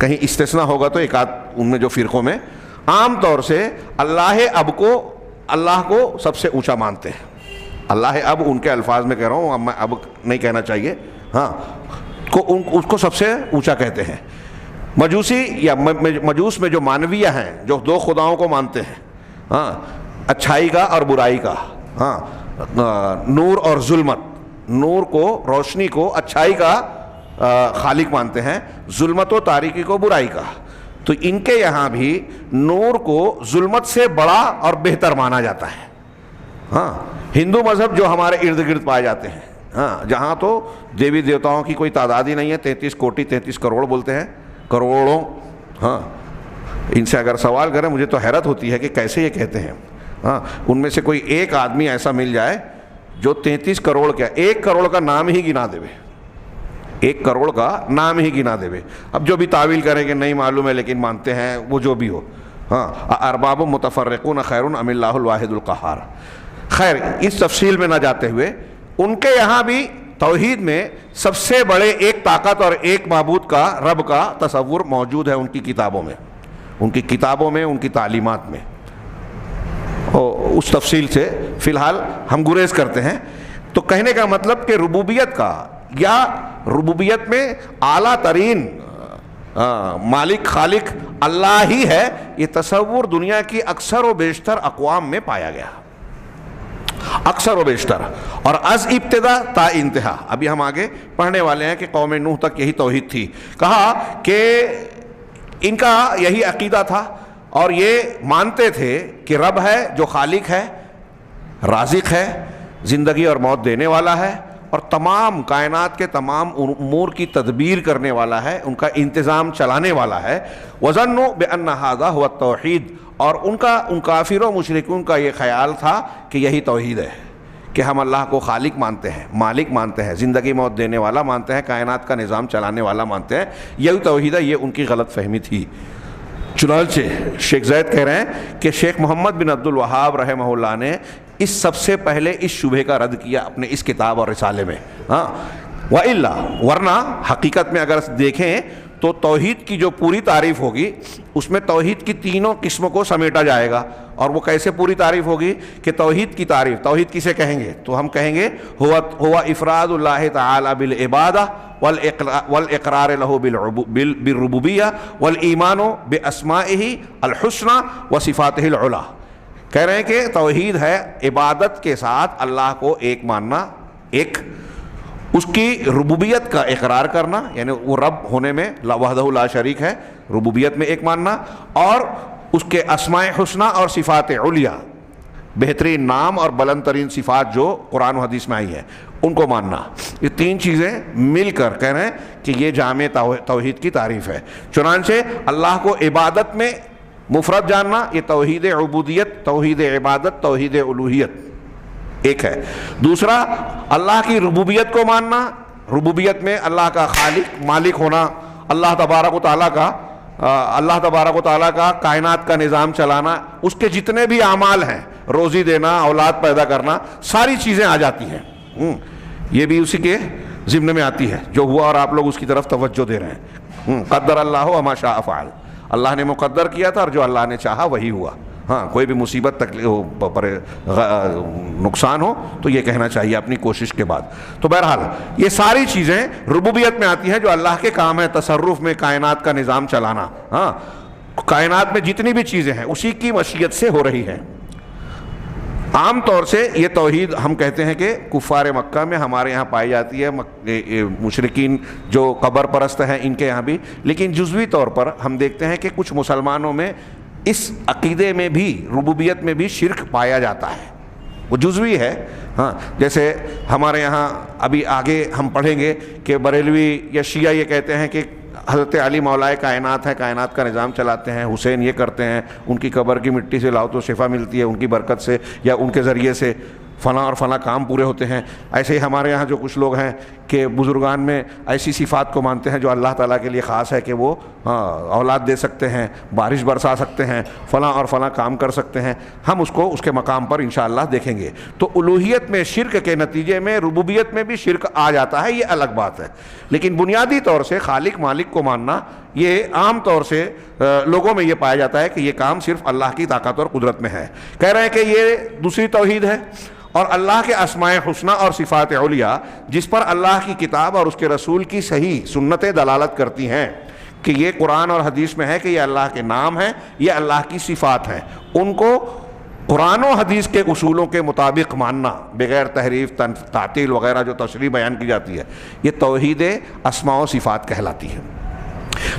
کہیں استثناء ہوگا تو ایک آدھ ان میں جو فرقوں میں، عام طور سے اللہ کو سب سے اونچا مانتے ہیں۔ اللہ اب ان کے الفاظ میں کہہ رہا ہوں، میں اب نہیں کہنا چاہیے، ہاں، اس کو سب سے اونچا کہتے ہیں۔ مجوسی یا مجوس میں جو مانویہ ہیں، جو دو خداؤں کو مانتے ہیں، ہاں، اچھائی کا اور برائی کا، ہاں، نور اور ظلمت، نور کو، روشنی کو اچھائی کا خالق مانتے ہیں، ظلمت و تاریکی کو برائی کا۔ تو ان کے یہاں بھی نور کو ظلمت سے بڑا اور بہتر مانا جاتا ہے۔ ہاں، ہندو مذہب جو ہمارے ارد گرد پائے جاتے ہیں، ہاں، جہاں تو دیوی دیوتاؤں کی کوئی تعداد ہی نہیں ہے، 33 کوٹی 33 کروڑ بولتے ہیں، کروڑوں، ہاں، ان سے اگر سوال کریں مجھے تو حیرت ہوتی ہے کہ کیسے یہ کہتے ہیں۔ ہاں، ان میں سے کوئی ایک آدمی ایسا مل جائے جو 33 کروڑ کیا، 1 کروڑ کا نام ہی گنا دے، 1 کروڑ کا نام ہی گنا دے۔ اب جو بھی تعویل کریں کہ نہیں معلوم ہے لیکن مانتے ہیں، وہ جو بھی ہو، ہاں، ارباب متفرقون خیر ام اللہ الواحد القہار۔ خیر، اس تفصیل میں نہ جاتے ہوئے، ان کے یہاں بھی توحید میں سب سے بڑے ایک طاقت اور ایک معبود کا، رب کا تصور موجود ہے ان کی کتابوں میں، ان کی تعلیمات میں۔ اور اس تفصیل سے فی الحال ہم گریز کرتے ہیں۔ تو کہنے کا مطلب کہ ربوبیت کا، یا ربوبیت میں اعلیٰ ترین مالک خالق اللہ ہی ہے، یہ تصور دنیا کی اکثر و بیشتر اقوام میں پایا گیا، اکثر و بیشتر، اور از ابتدا تا انتہا۔ ابھی ہم آگے پڑھنے والے ہیں کہ قوم نوح تک یہی توحید تھی۔ کہا کہ ان کا یہی عقیدہ تھا، اور یہ مانتے تھے کہ رب ہے جو خالق ہے، رازق ہے، زندگی اور موت دینے والا ہے، اور تمام کائنات کے تمام امور کی تدبیر کرنے والا ہے، ان کا انتظام چلانے والا ہے۔ وَظَنُّوا بِأَنَّ هَذَا هُوَ التَّوْحِيدُ، اور ان کافروں مشرکوں کا یہ خیال تھا کہ یہی توحید ہے، کہ ہم اللہ کو خالق مانتے ہیں، مالک مانتے ہیں، زندگی موت دینے والا مانتے ہیں، کائنات کا نظام چلانے والا مانتے ہیں، یہی توحید ہے۔ یہ ان کی غلط فہمی تھی۔ چنانچہ شیخ زید کہہ رہے ہیں کہ شیخ محمد بن عبد الوہاب رحمہ اللہ نے اس سب سے پہلے اس شبہے کا رد کیا اپنے اس کتاب اور رسالے میں، ہاں، وَإِلَّا، ورنہ حقیقت میں اگر دیکھیں تو توحید کی جو پوری تعریف ہوگی اس میں توحید کی تینوں قسموں کو سمیٹا جائے گا۔ اور وہ کیسے پوری تعریف ہوگی کہ توحید کی تعریف، توحید کسے کہیں گے؟ تو ہم کہیں گے ہوا افراد اللہ تعالی بالعبادہ والاقرار له بالربوبیہ والایمان باسمائہ الحسنى وصفاتہ العلی۔ کہہ رہے ہیں کہ توحید ہے عبادت کے ساتھ اللہ کو ایک ماننا، ایک اس کی ربوبیت کا اقرار کرنا، یعنی وہ رب ہونے میں وحدہ لا شریک ہے، ربوبیت میں ایک ماننا، اور اس کے اسماء حسنہ اور صفات علیہ، بہترین نام اور بلند ترین صفات جو قرآن و حدیث میں آئی ہیں، ان کو ماننا۔ یہ تین چیزیں مل کر کہہ رہے ہیں کہ یہ جامع توحید کی تعریف ہے۔ چنانچہ اللہ کو عبادت میں مفرد جاننا، یہ توحید عبودیت، توحید عبادت، توحید الوہیت ایک ہے۔ دوسرا، اللہ کی ربوبیت کو ماننا، ربوبیت میں اللہ کا خالق مالک ہونا، اللہ تبارک و تعالیٰ کا کائنات کا نظام چلانا، اس کے جتنے بھی اعمال ہیں، روزی دینا، اولاد پیدا کرنا، ساری چیزیں آ جاتی ہیں، یہ بھی اسی کے ضمن میں آتی ہے جو ہوا، اور آپ لوگ اس کی طرف توجہ دے رہے ہیں۔ قدر اللہ وما شاء فعل، اللہ نے مقدر کیا تھا اور جو اللہ نے چاہا وہی ہوا۔ ہاں، کوئی بھی مصیبت تکلیف نقصان ہو تو یہ کہنا چاہیے اپنی کوشش کے بعد۔ تو بہرحال یہ ساری چیزیں ربوبیت میں آتی ہیں جو اللہ کے کام ہے، تصرف میں کائنات کا نظام چلانا۔ ہاں، کائنات میں جتنی بھی چیزیں ہیں اسی کی مشیت سے ہو رہی ہیں۔ عام طور سے یہ توحید ہم کہتے ہیں کہ کفار مکہ میں ہمارے یہاں پائی جاتی ہے، مشرکین جو قبر پرست ہیں ان کے یہاں بھی، لیکن جزوی طور پر ہم دیکھتے ہیں کہ کچھ مسلمانوں میں اس عقیدے میں بھی، ربوبیت میں بھی شرک پایا جاتا ہے، وہ جزوی ہے۔ ہاں، جیسے ہمارے یہاں ابھی آگے ہم پڑھیں گے کہ بریلوی یا شیعہ یہ کہتے ہیں کہ حضرت علی مولائے کائنات ہیں، کائنات کا نظام چلاتے ہیں، حسین یہ کرتے ہیں، ان کی قبر کی مٹی سے لاؤ تو شفا ملتی ہے ان کی برکت سے، یا ان کے ذریعے سے فلاں اور فلاں کام پورے ہوتے ہیں۔ ایسے ہی ہمارے یہاں جو کچھ لوگ ہیں کہ بزرگان میں ایسی صفات کو مانتے ہیں جو اللہ تعالیٰ کے لیے خاص ہے، کہ وہ اولاد دے سکتے ہیں، بارش برسا سکتے ہیں، فلاں اور فلاں کام کر سکتے ہیں۔ ہم اس کو اس کے مقام پر انشاءاللہ دیکھیں گے۔ تو الوہیت میں شرک کے نتیجے میں ربوبیت میں بھی شرک آ جاتا ہے، یہ الگ بات ہے، لیکن بنیادی طور سے خالق مالک کو ماننا یہ عام طور سے لوگوں میں یہ پایا جاتا ہے کہ یہ کام صرف اللہ کی طاقت اور قدرت میں ہے۔ کہہ رہے ہیں کہ یہ دوسری توحید ہے، اور اللہ کے اسماء حسنہ اور صفات علیٰ جس پر اللہ کی کتاب اور اس کے رسول کی صحیح سنتیں دلالت کرتی ہیں کہ یہ قرآن اور حدیث میں ہے کہ یہ اللہ کے نام ہیں، یہ اللہ کی صفات ہیں، ان کو قرآن و حدیث کے اصولوں کے مطابق ماننا بغیر تحریف، تعطیل وغیرہ جو تشریح بیان کی جاتی ہے، یہ توحید اسماء و صفات کہلاتی ہے۔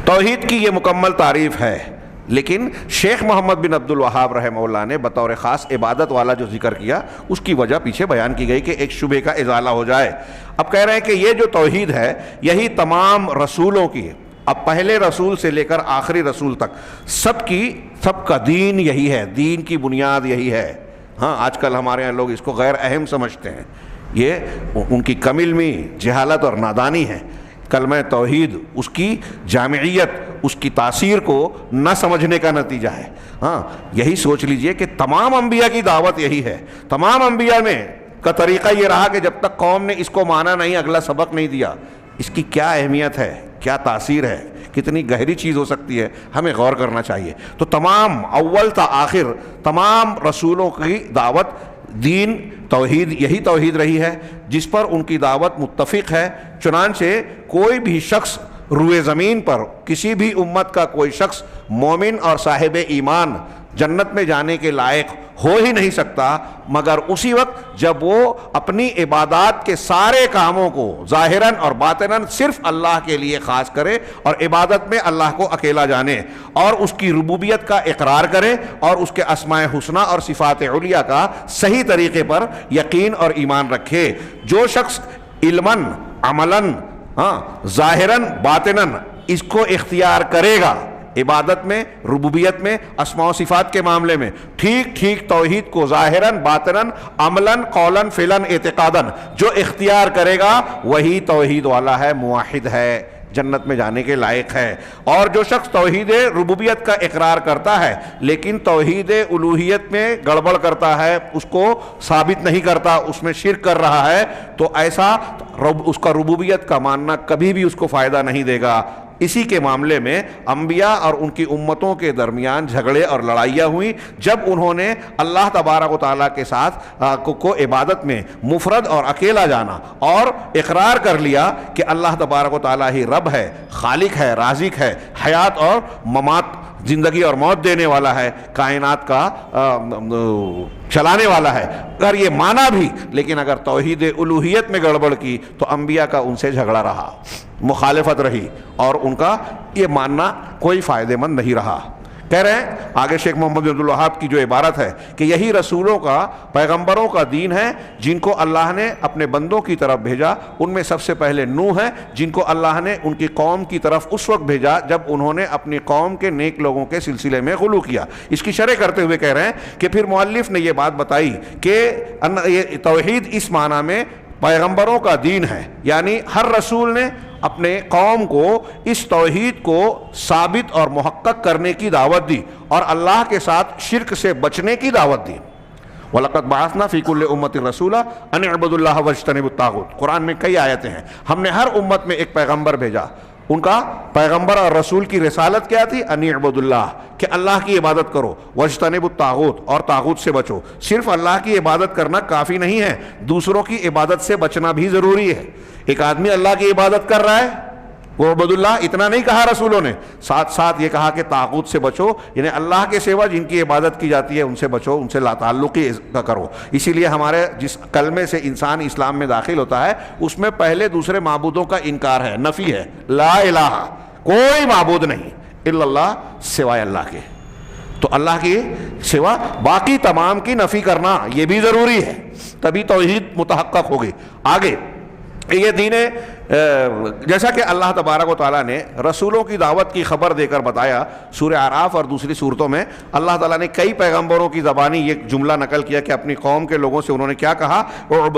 توحید کی یہ مکمل تعریف ہے، لیکن شیخ محمد بن عبد الوہاب رحمہ اللہ نے بطور خاص عبادت والا جو ذکر کیا، اس کی وجہ پیچھے بیان کی گئی کہ ایک شبہ کا ازالہ ہو جائے۔ اب کہہ رہے ہیں کہ یہ جو توحید ہے یہی تمام رسولوں کی، اب پہلے رسول سے لے کر آخری رسول تک سب کا دین یہی ہے، دین کی بنیاد یہی ہے۔ ہاں، آج کل ہمارے یہاں لوگ اس کو غیر اہم سمجھتے ہیں، یہ ان کی کم علمی، جہالت اور نادانی ہے۔ کلمہ توحید، اس کی جامعیت، اس کی تاثیر کو نہ سمجھنے کا نتیجہ ہے۔ ہاں، یہی سوچ لیجئے کہ تمام انبیاء کی دعوت یہی ہے، تمام انبیاء میں کا طریقہ یہ رہا کہ جب تک قوم نے اس کو مانا نہیں، اگلا سبق نہیں دیا۔ اس کی کیا اہمیت ہے، کیا تاثیر ہے، کتنی گہری چیز ہو سکتی ہے، ہمیں غور کرنا چاہیے۔ تو تمام اول تا آخر تمام رسولوں کی دعوت، دین، توحید، یہی توحید رہی ہے جس پر ان کی دعوت متفق ہے۔ چنانچہ کوئی بھی شخص روئے زمین پر، کسی بھی امت کا کوئی شخص مومن اور صاحب ایمان جنت میں جانے کے لائق ہو ہی نہیں سکتا مگر اسی وقت جب وہ اپنی عبادات کے سارے کاموں کو ظاہراً اور باطناً صرف اللہ کے لیے خاص کرے اور عبادت میں اللہ کو اکیلا جانے اور اس کی ربوبیت کا اقرار کرے اور اس کے اسماء حسنہ اور صفات علیٰ کا صحیح طریقے پر یقین اور ایمان رکھے۔ جو شخص علماً، عملاً، ظاہراً، باطناً اس کو اختیار کرے گا، عبادت میں، ربوبیت میں، اسماء و صفات کے معاملے میں ٹھیک توحید کو ظاہراً، باطناً، عملاً، قولاً، فعلاً، اعتقاداً جو اختیار کرے گا وہی توحید والا ہے، موحد ہے، جنت میں جانے کے لائق ہے۔ اور جو شخص توحید ربوبیت کا اقرار کرتا ہے لیکن توحید الوہیت میں گڑبڑ کرتا ہے، اس کو ثابت نہیں کرتا، اس میں شرک کر رہا ہے، تو ایسا اس کا ربوبیت کا ماننا کبھی بھی اس کو فائدہ نہیں دے گا۔ اسی کے معاملے میں انبیاء اور ان کی امتوں کے درمیان جھگڑے اور لڑائیاں ہوئیں جب انہوں نے اللہ تبارک و تعالیٰ کے ساتھ کو عبادت میں مفرد اور اکیلا جانا اور اقرار کر لیا کہ اللہ تبارک و تعالیٰ ہی رب ہے، خالق ہے، رازق ہے، حیات اور ممات، زندگی اور موت دینے والا ہے، کائنات کا چلانے والا ہے۔ اگر یہ مانا بھی، لیکن اگر توحید الوہیت میں گڑبڑ کی تو انبیاء کا ان سے جھگڑا رہا، مخالفت رہی اور ان کا یہ ماننا کوئی فائدہ مند نہیں رہا۔ کہہ رہے ہیں آگے شیخ محمد بن عبد الوہاب کی جو عبارت ہے کہ یہی رسولوں کا، پیغمبروں کا دین ہے جن کو اللہ نے اپنے بندوں کی طرف بھیجا۔ ان میں سب سے پہلے نوح ہے جن کو اللہ نے ان کی قوم کی طرف اس وقت بھیجا جب انہوں نے اپنی قوم کے نیک لوگوں کے سلسلے میں غلو کیا۔ اس کی شرح کرتے ہوئے کہہ رہے ہیں کہ پھر مؤلف نے یہ بات بتائی کہ یہ توحید اس معنی میں پیغمبروں کا دین ہے، یعنی ہر رسول نے اپنے قوم کو اس توحید کو ثابت اور محقق کرنے کی دعوت دی اور اللہ کے ساتھ شرک سے بچنے کی دعوت دی۔ وَلَقَدْ بَعَثْنَا فِي كُلِّ أُمَّةٍ رَسُولًا أَنِ اعْبُدُوا اللَّهَ وَاجْتَنِبُوا الطَّاغُوتَ۔ قرآن میں کئی آیتیں ہیں، ہم نے ہر امت میں ایک پیغمبر بھیجا، ان کا پیغمبر اور رسول کی رسالت کیا تھی؟ ان اعبدوا اللہ، کہ اللہ کی عبادت کرو، واجتنبوا الطاغوت، اور طاغوت سے بچو۔ صرف اللہ کی عبادت کرنا کافی نہیں ہے، دوسروں کی عبادت سے بچنا بھی ضروری ہے۔ ایک آدمی اللہ کی عبادت کر رہا ہے وعبد اللہ اتنا نہیں کہا رسولوں نے، ساتھ ساتھ یہ کہا کہ طاغوت سے بچو، یعنی اللہ کے سوا جن کی عبادت کی جاتی ہے ان سے بچو، ان سے لا تعلقی کرو۔ اسی لیے ہمارے جس کلمے سے انسان اسلام میں داخل ہوتا ہے اس میں پہلے دوسرے معبودوں کا انکار ہے، نفی ہے، لا الہ، کوئی معبود نہیں الا اللہ، سوائے اللہ کے، تو اللہ کی سوا باقی تمام کی نفی کرنا یہ بھی ضروری ہے، تبھی توحید متحقق ہوگی۔ آگے یہ دین جیسا کہ اللہ تبارک و تعالیٰ نے رسولوں کی دعوت کی خبر دے کر بتایا، سورہ اعراف اور دوسری صورتوں میں اللہ تعالیٰ نے کئی پیغمبروں کی زبانی یہ جملہ نقل کیا کہ اپنی قوم کے لوگوں سے انہوں نے کیا کہا،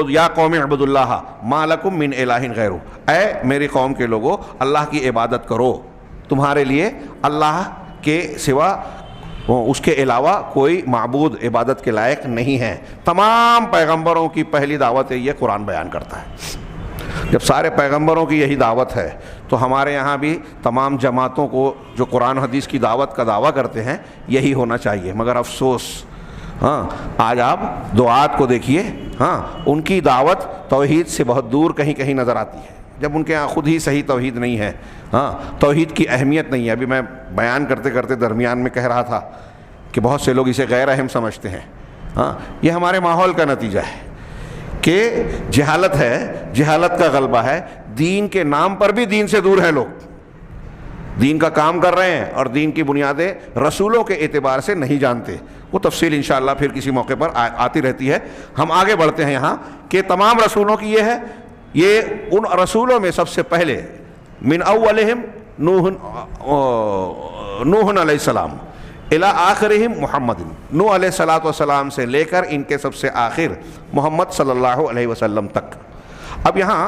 یا قوم اعبدوا اللہ ما لکم من الہ غیرہ، اے میری قوم کے لوگوں اللہ کی عبادت کرو، تمہارے لیے اللہ کے سوا اس کے علاوہ کوئی معبود عبادت کے لائق نہیں ہے۔ تمام پیغمبروں کی پہلی دعوت یہ قرآن بیان کرتا ہے۔ جب سارے پیغمبروں کی یہی دعوت ہے تو ہمارے یہاں بھی تمام جماعتوں کو جو قرآن حدیث کی دعوت کا دعویٰ کرتے ہیں یہی ہونا چاہیے، مگر افسوس آج آپ دعات کو دیکھیے، ان کی دعوت توحید سے بہت دور کہیں کہیں نظر آتی ہے، جب ان کے یہاں خود ہی صحیح توحید نہیں ہے، توحید کی اہمیت نہیں ہے۔ ابھی میں بیان کرتے کرتے درمیان میں کہہ رہا تھا کہ بہت سے لوگ اسے غیر اہم سمجھتے ہیں، یہ ہمارے ماحول کا نتیجہ ہے کہ جہالت ہے، جہالت کا غلبہ ہے، دین کے نام پر بھی دین سے دور ہیں لوگ، دین کا کام کر رہے ہیں اور دین کی بنیادیں رسولوں کے اعتبار سے نہیں جانتے۔ وہ تفصیل انشاءاللہ پھر کسی موقع پر آتی رہتی ہے۔ ہم آگے بڑھتے ہیں یہاں کہ تمام رسولوں کی یہ ہے، یہ ان رسولوں میں سب سے پہلے من اولہم نوح علیہ السلام الی آخرہم محمد، نوح علیہ السلام سے لے کر ان کے سب سے آخر محمد صلی اللہ علیہ وسلم تک۔ اب یہاں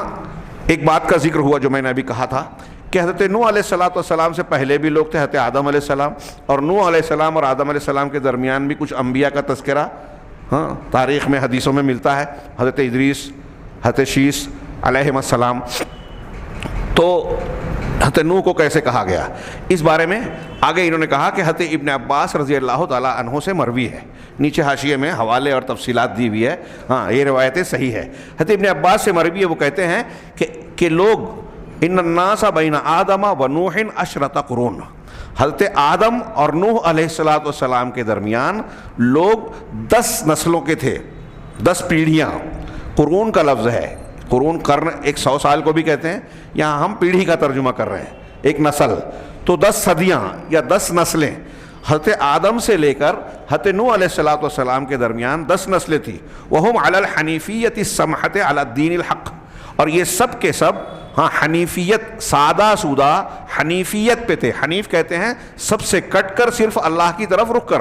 ایک بات کا ذکر ہوا جو میں نے ابھی کہا تھا کہ حضرت نوح علیہ السلام سے پہلے بھی لوگ تھے، حضرت آدم علیہ السلام، اور نوح علیہ السلام اور آدم علیہ السلام کے درمیان بھی کچھ انبیاء کا تذکرہ تاریخ میں حدیثوں میں ملتا ہے، حضرت ادریس، حضرت شیس علیہ السلام۔ تو حضرت نوح کو کیسے کہا گیا اس بارے میں آگے انہوں نے کہا کہ حضرت ابن عباس رضی اللہ تعالیٰ عنہ سے مروی ہے، نیچے حاشیے میں حوالے اور تفصیلات دی ہوئی ہے، یہ روایتیں صحیح ہے۔ حضرت ابن عباس سے مروی ہے، وہ کہتے ہیں کہ لوگ ان الناس بین آدم و نوح 10 قرون، حضرت آدم اور نوح علیہ السلام کے درمیان لوگ 10 نسلوں کے تھے، 10 پیڑھیاں۔ قرون کا لفظ ہے، قرون قرن 100 سال کو بھی کہتے ہیں، یہاں ہم پیڑھی کا ترجمہ کر رہے ہیں، ایک نسل، تو 10 صدیاں یا 10 نسلیں، حضرت آدم سے لے کر حضرت نوح علیہ السلام کے درمیان 10 نسلیں تھیں۔ وہم علی الحنیفیۃ السمحۃ علی الدین الحق، اور یہ سب کے سب حنیفیت، سادہ سودہ حنیفیت پہ تھے۔ حنیف کہتے ہیں سب سے کٹ کر صرف اللہ کی طرف رخ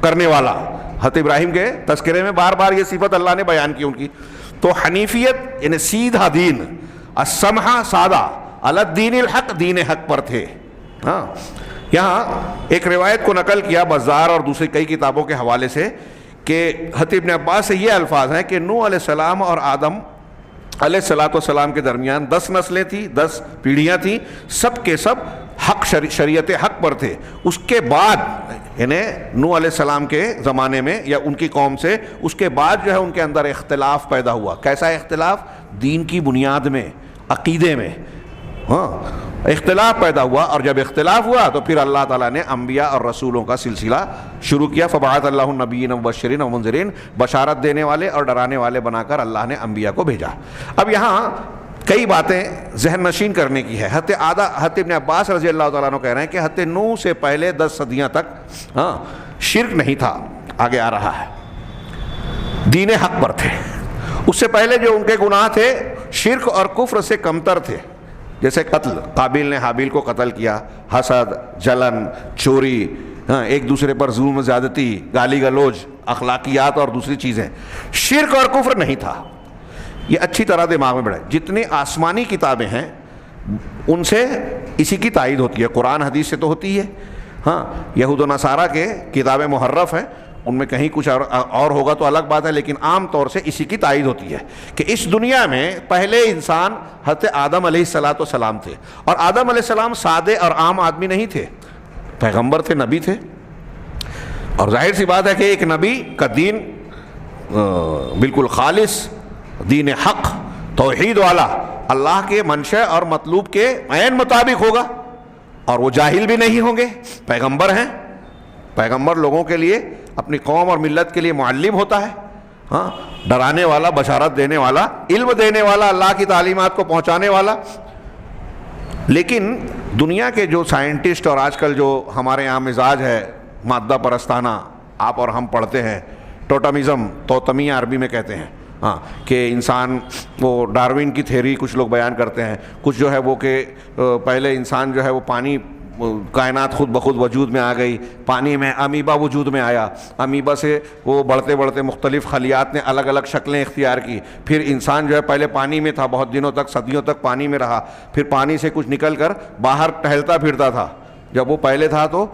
کرنے والا۔ حضرت ابراہیم کے تذکرے میں بار بار یہ صفت اللہ نے بیان کی ان کی۔ تو حنیفیت یعنی سیدھا دین، السمحہ سادہ، علی الدین الحق، دین حق پر تھے۔ یہاں ایک روایت کو نقل کیا بزار اور دوسری کئی کتابوں کے حوالے سے کہ حضرت ابن عباس سے یہ الفاظ ہیں کہ نوح علیہ السلام اور آدم علیہ السلام کے درمیان 10 نسلیں تھیں، 10 پیڑھیاں تھیں، سب کے سب حق شریعت حق پر تھے۔ اس کے بعد یعنی نوح علیہ السلام کے زمانے میں یا ان کی قوم سے اس کے بعد جو ہے ان کے اندر اختلاف پیدا ہوا۔ کیسا اختلاف؟ دین کی بنیاد میں، عقیدے میں اختلاف پیدا ہوا، اور جب اختلاف ہوا تو پھر اللہ تعالیٰ نے انبیاء اور رسولوں کا سلسلہ شروع کیا۔ فبعث اللہ النبیین مبشرین ومنذرین، بشارت دینے والے اور ڈرانے والے بنا کر اللہ نے انبیاء کو بھیجا۔ اب یہاں کئی باتیں ذہن نشین کرنے کی ہے۔ حضرت ابن عباس رضی اللہ تعالیٰ عنہ کہہ رہے ہیں کہ حضرت نوح سے پہلے 10 صدیاں تک شرک نہیں تھا، آگے آ رہا ہے، دین حق پر تھے۔ اس سے پہلے جو ان کے گناہ تھے شرک اور کفر سے کمتر تھے، جیسے قتل، قابیل نے حابیل کو قتل کیا، حسد، جلن، چوری، ایک دوسرے پر ظلم و زیادتی، گالی گلوچ، اخلاقیات اور دوسری چیزیں۔ شرک اور کفر نہیں تھا۔ یہ اچھی طرح دماغ میں بڑھے۔ جتنی آسمانی کتابیں ہیں ان سے اسی کی تائید ہوتی ہے، قرآن حدیث سے تو ہوتی ہے۔ یہود و نصارہ کے کتابیں محرف ہیں، ان میں کہیں کچھ اور ہوگا تو الگ بات ہے، لیکن عام طور سے اسی کی تائید ہوتی ہے کہ اس دنیا میں پہلے انسان حضرت آدم علیہ السلام تھے، اور آدم علیہ السلام سادے اور عام آدمی نہیں تھے، پیغمبر تھے، نبی تھے۔ اور ظاہر سی بات ہے کہ ایک نبی کا دین بالکل خالص، دین حق، توحید والا اللہ کے منشا اور مطلوب کے عین مطابق ہوگا، اور وہ جاہل بھی نہیں ہوں گے، پیغمبر ہیں، پیغمبر لوگوں کے لیے اپنی قوم اور ملت کے لیے معلم ہوتا ہے، ہاں، ڈرانے والا، بشارت دینے والا، علم دینے والا، اللہ کی تعلیمات کو پہنچانے والا۔ لیکن دنیا کے جو سائنٹسٹ اور آج کل جو ہمارے یہاں مزاج ہے مادہ پرستانہ، آپ اور ہم پڑھتے ہیں ٹوٹمزم، توتمیہ عربی میں کہتے ہیں، ہاں، کہ انسان، وہ ڈاروین کی تھیوری کچھ لوگ بیان کرتے ہیں، کچھ جو ہے وہ کہ پہلے انسان جو ہے وہ پانی، کائنات خود بخود وجود میں آ گئی، پانی میں امیبا وجود میں آیا، امیبا سے وہ بڑھتے بڑھتے مختلف خلیات نے الگ الگ شکلیں اختیار کی، پھر انسان جو ہے پہلے پانی میں تھا، بہت دنوں تک، صدیوں تک پانی میں رہا، پھر پانی سے کچھ نکل کر باہر ٹہلتا پھرتا تھا، جب وہ پہلے تھا تو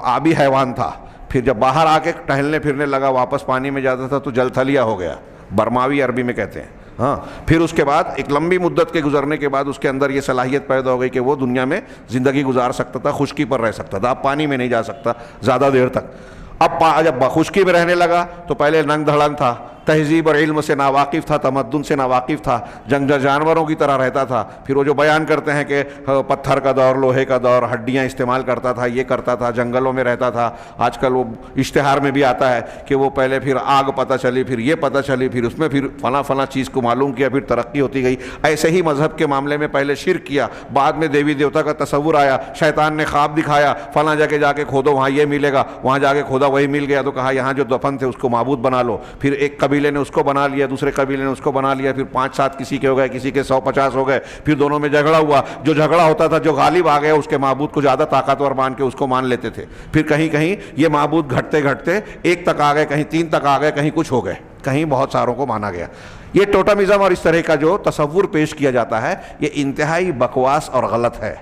آبی حیوان تھا، پھر جب باہر آ کے ٹہلنے پھرنے لگا، واپس پانی میں جاتا تھا تو جل تھلیا ہو گیا، برماوی عربی میں کہتے ہیں، ہاں، پھر اس کے بعد ایک لمبی مدت کے گزرنے کے بعد اس کے اندر یہ صلاحیت پیدا ہو گئی کہ وہ دنیا میں زندگی گزار سکتا تھا، خشکی پر رہ سکتا تھا، اب پانی میں نہیں جا سکتا زیادہ دیر تک۔ اب جب خشکی میں رہنے لگا تو پہلے ننگ دھڑنگ تھا، تہذیب اور علم سے ناواقف تھا، تمدن سے ناواقف تھا، جانوروں کی طرح رہتا تھا، پھر وہ جو بیان کرتے ہیں کہ پتھر کا دور، لوہے کا دور، ہڈیاں استعمال کرتا تھا، یہ کرتا تھا، جنگلوں میں رہتا تھا، آج کل وہ اشتہار میں بھی آتا ہے کہ وہ پہلے پھر آگ پتہ چلی، پھر یہ پتہ چلی، پھر اس میں پھر فلاں فلاں چیز کو معلوم کیا، پھر ترقی ہوتی گئی۔ ایسے ہی مذہب کے معاملے میں پہلے شرک کیا، بعد میں دیوی دیوتا کا تصور آیا، شیطان نے خواب دکھایا، فلاں جگہ جا کے کھودو وہاں یہ ملے گا، وہاں جا کے کھودا وہی مل گیا، تو کہا یہاں جو دفن تھے اس کو معبود بنا لو، پھر ایک قبیلے نے اس کو بنا لیا، دوسرے قبیلے نے اس کو بنا لیا، پھر 5-7 کسی کے ہو گئے، کسی کے 100-50 ہو گئے، پھر دونوں میں جھگڑا ہوا، جو جھگڑا ہوتا تھا جو غالب آ گیا اس کے معبود کو زیادہ طاقتور مان کے اس کو مان لیتے تھے، پھر کہیں کہیں یہ معبود گھٹتے گھٹتے 1 تک آ گئے، کہیں 3 تک آ گئے، کہیں کچھ ہو گئے، کہیں بہت ساروں کو مانا گیا۔ یہ ٹوٹمزم اور اس طرح کا جو تصور پیش کیا جاتا ہے یہ انتہائی بکواس اور غلط ہے۔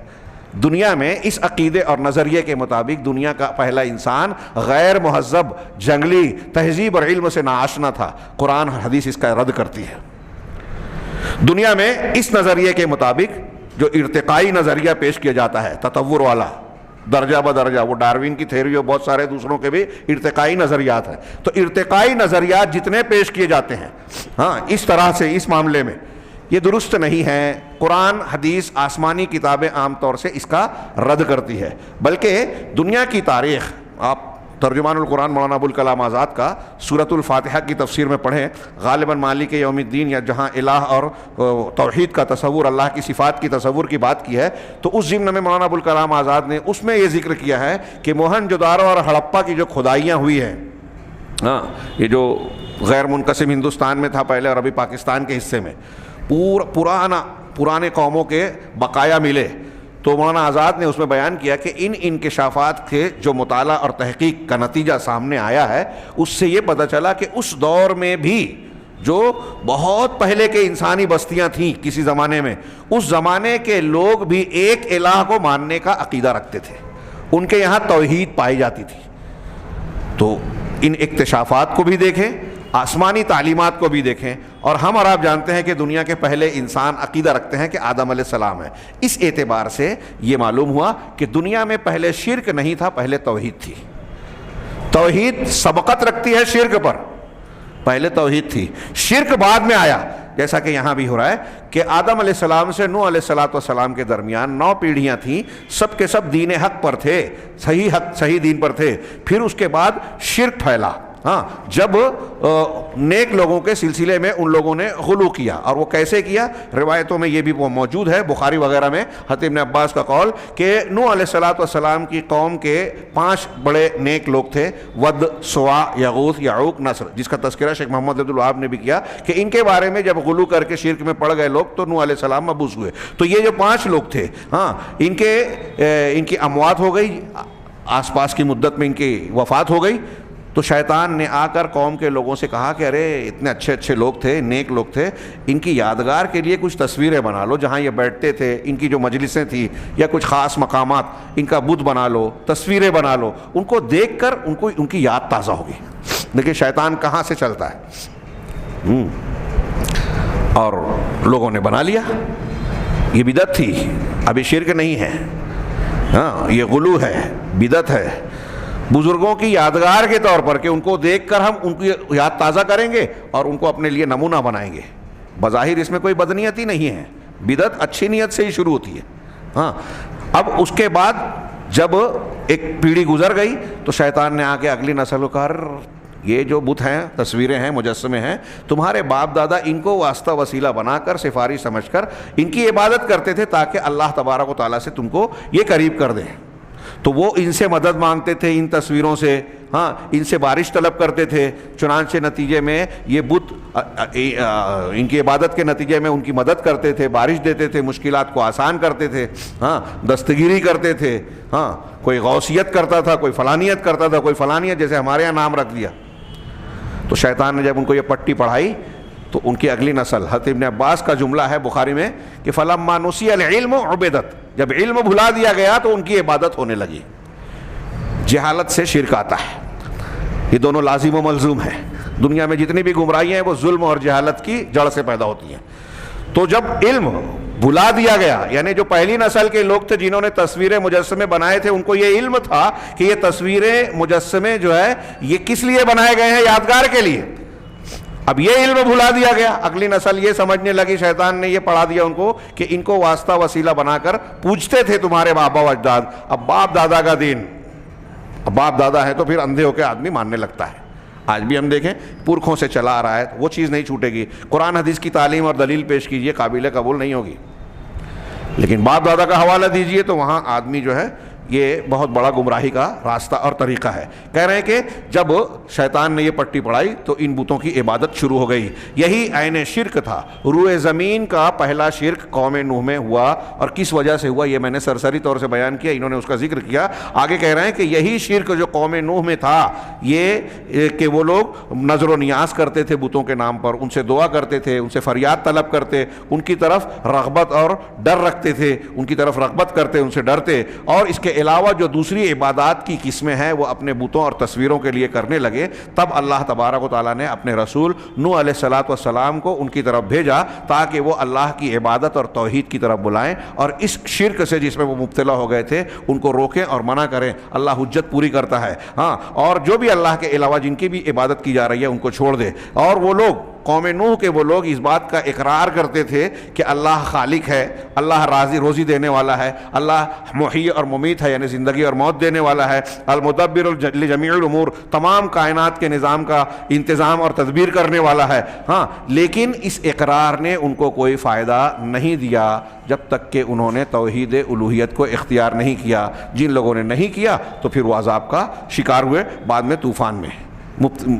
دنیا میں اس عقیدے اور نظریے کے مطابق دنیا کا پہلا انسان غیر مہذب، جنگلی، تہذیب اور علم سے ناآشنا تھا، قرآن حدیث اس کا رد کرتی ہے۔ دنیا میں اس نظریے کے مطابق جو ارتقائی نظریہ پیش کیا جاتا ہے، تطور والا، درجہ بدرجہ، وہ ڈاروین کی تھیوری اور بہت سارے دوسروں کے بھی ارتقائی نظریات ہیں، تو ارتقائی نظریات جتنے پیش کیے جاتے ہیں، ہاں، اس طرح سے اس معاملے میں یہ درست نہیں ہے۔ قرآن، حدیث، آسمانی کتابیں عام طور سے اس کا رد کرتی ہے، بلکہ دنیا کی تاریخ، آپ ترجمان القرآن مولانا ابوالکلام آزاد کا سورۃ الفاتحہ کی تفسیر میں پڑھیں، غالباً مالک یوم الدین، یا جہاں الہ اور توحید کا تصور، اللہ کی صفات کی تصور کی بات کی ہے، تو اس ضمن میں مولانا ابوالکلام آزاد نے اس میں یہ ذکر کیا ہے کہ موہن جودارو اور ہڑپا کی جو کھدائیاں ہوئی ہیں، ہاں، یہ جو غیر منقسم ہندوستان میں تھا پہلے اور ابھی پاکستان کے حصے میں پرانے قوموں کے بقایا ملے، تو مولانا آزاد نے اس میں بیان کیا کہ ان انکشافات کے جو مطالعہ اور تحقیق کا نتیجہ سامنے آیا ہے، اس سے یہ پتہ چلا کہ اس دور میں بھی جو بہت پہلے کے انسانی بستیاں تھیں کسی زمانے میں، اس زمانے کے لوگ بھی ایک الہ کو ماننے کا عقیدہ رکھتے تھے، ان کے یہاں توحید پائی جاتی تھی۔ تو ان اکتشافات کو بھی دیکھیں، آسمانی تعلیمات کو بھی دیکھیں، اور ہم اور آپ جانتے ہیں کہ دنیا کے پہلے انسان عقیدہ رکھتے ہیں کہ آدم علیہ السلام ہے۔ اس اعتبار سے یہ معلوم ہوا کہ دنیا میں پہلے شرک نہیں تھا، پہلے توحید تھی۔ توحید سبقت رکھتی ہے شرک پر، پہلے توحید تھی، شرک بعد میں آیا، جیسا کہ یہاں بھی ہو رہا ہے کہ آدم علیہ السلام سے نوح علیہ السلام کے درمیان 9 پیڑھیاں تھیں، سب کے سب دین حق پر تھے، صحیح دین پر تھے، پھر اس کے بعد شرک پھیلا، ہاں، جب نیک لوگوں کے سلسلے میں ان لوگوں نے غلو کیا، اور وہ کیسے کیا، روایتوں میں یہ بھی موجود ہے، بخاری وغیرہ میں حضرت ابن عباس کا قول کہ نوح علیہ السلام کی قوم کے 5 بڑے نیک لوگ تھے، ود، سوا، یغوث، یعوق، نصر، جس کا تذکرہ شیخ محمد عبد الوہاب نے بھی کیا کہ ان کے بارے میں جب غلو کر کے شرک میں پڑ گئے لوگ تو نوح علیہ السلام مبعوث ہوئے۔ تو یہ جو 5 لوگ تھے، ہاں، ان کی اموات ہو گئی، آس پاس کی مدت میں ان کی وفات ہو گئی، تو شیطان نے آ کر قوم کے لوگوں سے کہا کہ ارے اتنے اچھے لوگ تھے، نیک لوگ تھے، ان کی یادگار کے لیے کچھ تصویریں بنا لو، جہاں یہ بیٹھتے تھے، ان کی جو مجلسیں تھیں یا کچھ خاص مقامات، ان کا بت بنا لو، تصویریں بنا لو، ان کو دیکھ کر ان کی یاد تازہ ہوگی۔ دیکھیں شیطان کہاں سے چلتا ہے، اور لوگوں نے بنا لیا۔ یہ بدعت تھی، ابھی شرک نہیں ہے، ہاں، یہ غلو ہے، بدعت ہے، بزرگوں کی یادگار کے طور پر کہ ان کو دیکھ کر ہم ان کی یاد تازہ کریں گے اور ان کو اپنے لیے نمونہ بنائیں گے۔ بظاہر اس میں کوئی بدنیتی نہیں ہے، بدعت اچھی نیت سے ہی شروع ہوتی ہے. ہاں اب اس کے بعد جب ایک پیڑھی گزر گئی تو شیطان نے آ کے اگلی نسل کو کہا یہ جو بت ہیں، تصویریں ہیں، مجسمے ہیں، تمہارے باپ دادا ان کو واسطہ وسیلہ بنا کر، سفارش سمجھ کر ان کی عبادت کرتے تھے تاکہ اللہ تبارک و تعالیٰ سے تم کو یہ قریب کر دیں. تو وہ ان سے مدد مانگتے تھے، ان تصویروں سے، ہاں ان سے بارش طلب کرتے تھے. چنانچہ نتیجے میں یہ بت ان کی عبادت کے نتیجے میں ان کی مدد کرتے تھے، بارش دیتے تھے، مشکلات کو آسان کرتے تھے، ہاں دستگیری کرتے تھے، ہاں کوئی غوثیت کرتا تھا، کوئی فلانیت کرتا تھا، کوئی فلانیت جیسے ہمارے یہاں نام رکھ دیا. تو شیطان نے جب ان کو یہ پٹی پڑھائی تو ان کی اگلی نسل، حضرت ابن عباس کا جملہ ہے بخاری میں کہ فَلَمَّا نُسِيَ الْعِلْمُ عُبِدَتْ، جب علم بھلا دیا گیا تو ان کی عبادت ہونے لگی. جہالت سے شرک آتا ہے، یہ دونوں لازم و ملزوم ہیں. دنیا میں جتنی بھی گمراہیاں ہیں وہ ظلم اور جہالت کی جڑ سے پیدا ہوتی ہیں. تو جب علم بھلا دیا گیا، یعنی جو پہلی نسل کے لوگ تھے جنہوں نے تصویریں مجسمے بنائے تھے، ان کو یہ علم تھا کہ یہ تصویریں مجسمے جو ہے یہ کس لیے بنائے گئے ہیں؟ یادگار کے لیے. اب یہ علم بھلا دیا گیا، اگلی نسل یہ سمجھنے لگی، شیطان نے یہ پڑھا دیا ان کو کہ ان کو واسطہ وسیلہ بنا کر پوچھتے تھے تمہارے باپ و اجداد. اب باپ دادا کا دین، اب باپ دادا ہے تو پھر اندھے ہو کے آدمی ماننے لگتا ہے. آج بھی ہم دیکھیں پورکھوں سے چلا آ رہا ہے، وہ چیز نہیں چھوٹے گی. قرآن حدیث کی تعلیم اور دلیل پیش کیجئے، قابل قبول نہیں ہوگی. لیکن باپ دادا کا حوالہ دیجئے تو وہاں آدمی جو ہے یہ بہت بڑا گمراہی کا راستہ اور طریقہ ہے. کہہ رہے ہیں کہ جب شیطان نے یہ پٹی پڑھائی تو ان بتوں کی عبادت شروع ہو گئی. یہی عین شرک تھا. روئے زمین کا پہلا شرک قوم نوح میں ہوا، اور کس وجہ سے ہوا یہ میں نے سرسری طور سے بیان کیا، انہوں نے اس کا ذکر کیا. آگے کہہ رہے ہیں کہ یہی شرک جو قوم نوح میں تھا، یہ کہ وہ لوگ نظر و نیاز کرتے تھے بتوں کے نام پر، ان سے دعا کرتے تھے، ان سے فریاد طلب کرتے، ان کی طرف رغبت اور ڈر رکھتے تھے، ان کی طرف رغبت کرتے، ان سے ڈرتے، اور اس کے علاوہ جو دوسری عبادات کی قسمیں ہیں وہ اپنے بتوں اور تصویروں کے لیے کرنے لگے. تب اللہ تبارک و تعالیٰ نے اپنے رسول نوح علیہ السلام کو ان کی طرف بھیجا تاکہ وہ اللہ کی عبادت اور توحید کی طرف بلائیں، اور اس شرک سے جس میں وہ مبتلا ہو گئے تھے ان کو روکیں اور منع کریں. اللہ حجت پوری کرتا ہے، ہاں، اور جو بھی اللہ کے علاوہ جن کی بھی عبادت کی جا رہی ہے ان کو چھوڑ دے. اور وہ لوگ قوم نوح کے وہ لوگ اس بات کا اقرار کرتے تھے کہ اللہ خالق ہے، اللہ روزی دینے والا ہے، اللہ محیی اور ممیت ہے، یعنی زندگی اور موت دینے والا ہے، المدبر لجمیع الامور، تمام کائنات کے نظام کا انتظام اور تدبیر کرنے والا ہے. ہاں، لیکن اس اقرار نے ان کو کوئی فائدہ نہیں دیا جب تک کہ انہوں نے توحید الوہیت کو اختیار نہیں کیا. جن لوگوں نے نہیں کیا تو پھر وہ عذاب کا شکار ہوئے، بعد میں طوفان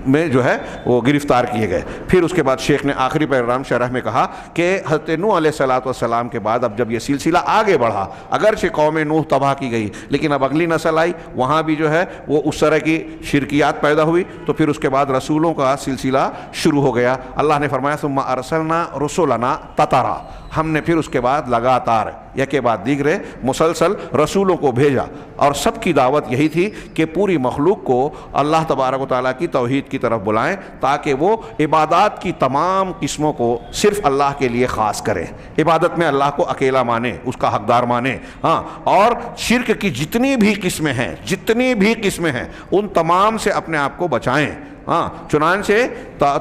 میں جو ہے وہ گرفتار کیے گئے. پھر اس کے بعد شیخ نے آخری پیغام شرح میں کہا کہ حضرت نوح علیہ السلام کے بعد اب جب یہ سلسلہ آگے بڑھا، اگرچہ قوم نوح تباہ کی گئی لیکن اب اگلی نسل آئی، وہاں بھی جو ہے وہ اس طرح کی شرکیات پیدا ہوئی. تو پھر اس کے بعد رسولوں کا سلسلہ شروع ہو گیا. اللہ نے فرمایا ثم ارسلنا رسلنا تترا، ہم نے پھر اس کے بعد لگاتار یک کے بعد دیگرے مسلسل رسولوں کو بھیجا، اور سب کی دعوت یہی تھی کہ پوری مخلوق کو اللہ تبارک و تعالیٰ کی توحید کی طرف بلائیں تاکہ وہ عبادات کی تمام قسموں کو صرف اللہ کے لیے خاص کرے، عبادت میں اللہ کو اکیلا مانے، اس کا حقدار مانے. ہاں، اور شرک کی جتنی بھی قسمیں ہیں ان تمام سے اپنے آپ کو بچائیں. ہاں، چنانچہ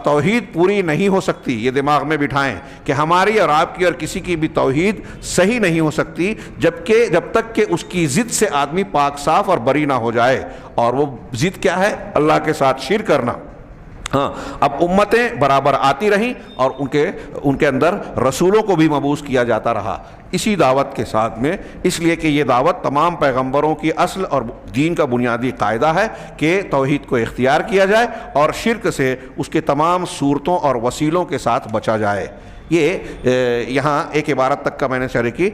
توحید پوری نہیں ہو سکتی، یہ دماغ میں بٹھائیں کہ ہماری اور آپ کی اور کسی کی بھی توحید صحیح نہیں ہو سکتی جب تک کہ اس کی ضد سے آدمی پاک صاف اور بری نہ ہو جائے. اور وہ ضد کیا ہے؟ اللہ کے ساتھ شرک کرنا. ہاں، اب امتیں برابر آتی رہیں اور ان کے اندر رسولوں کو بھی مبعوث کیا جاتا رہا اسی دعوت کے ساتھ میں، اس لیے کہ یہ دعوت تمام پیغمبروں کی اصل اور دین کا بنیادی قاعدہ ہے کہ توحید کو اختیار کیا جائے اور شرک سے اس کے تمام صورتوں اور وسیلوں کے ساتھ بچا جائے. یہ یہاں ایک عبارت تک کا میں نے شرح کی.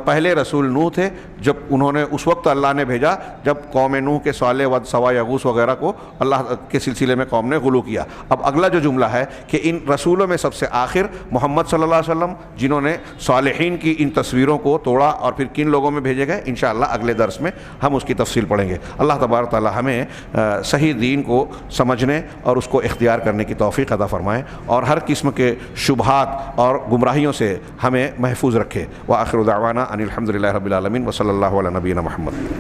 پہلے رسول نوح تھے، جب انہوں نے اس وقت اللہ نے بھیجا جب قوم نوح کے صالح ود سوا یغوث وغیرہ کو اللہ کے سلسلے میں قوم نے غلو کیا. اب اگلا جو جملہ ہے کہ ان رسولوں میں سب سے آخر محمد صلی اللہ علیہ وسلم، جنہوں نے صالحین کی ان تصویروں کو توڑا اور پھر کن لوگوں میں بھیجے گئے، انشاءاللہ اگلے درس میں ہم اس کی تفصیل پڑھیں گے. اللہ تبارک تعالی ہمیں صحیح دین کو سمجھنے اور اس کو اختیار کرنے کی توفیق عطا فرمائے اور ہر قسم کے شبہات اور گمراہیوں سے ہمیں محفوظ رکھے. وآخر دعوانا ان الحمد للہ رب العالمین وصلی اللہ علی نبینا محمد.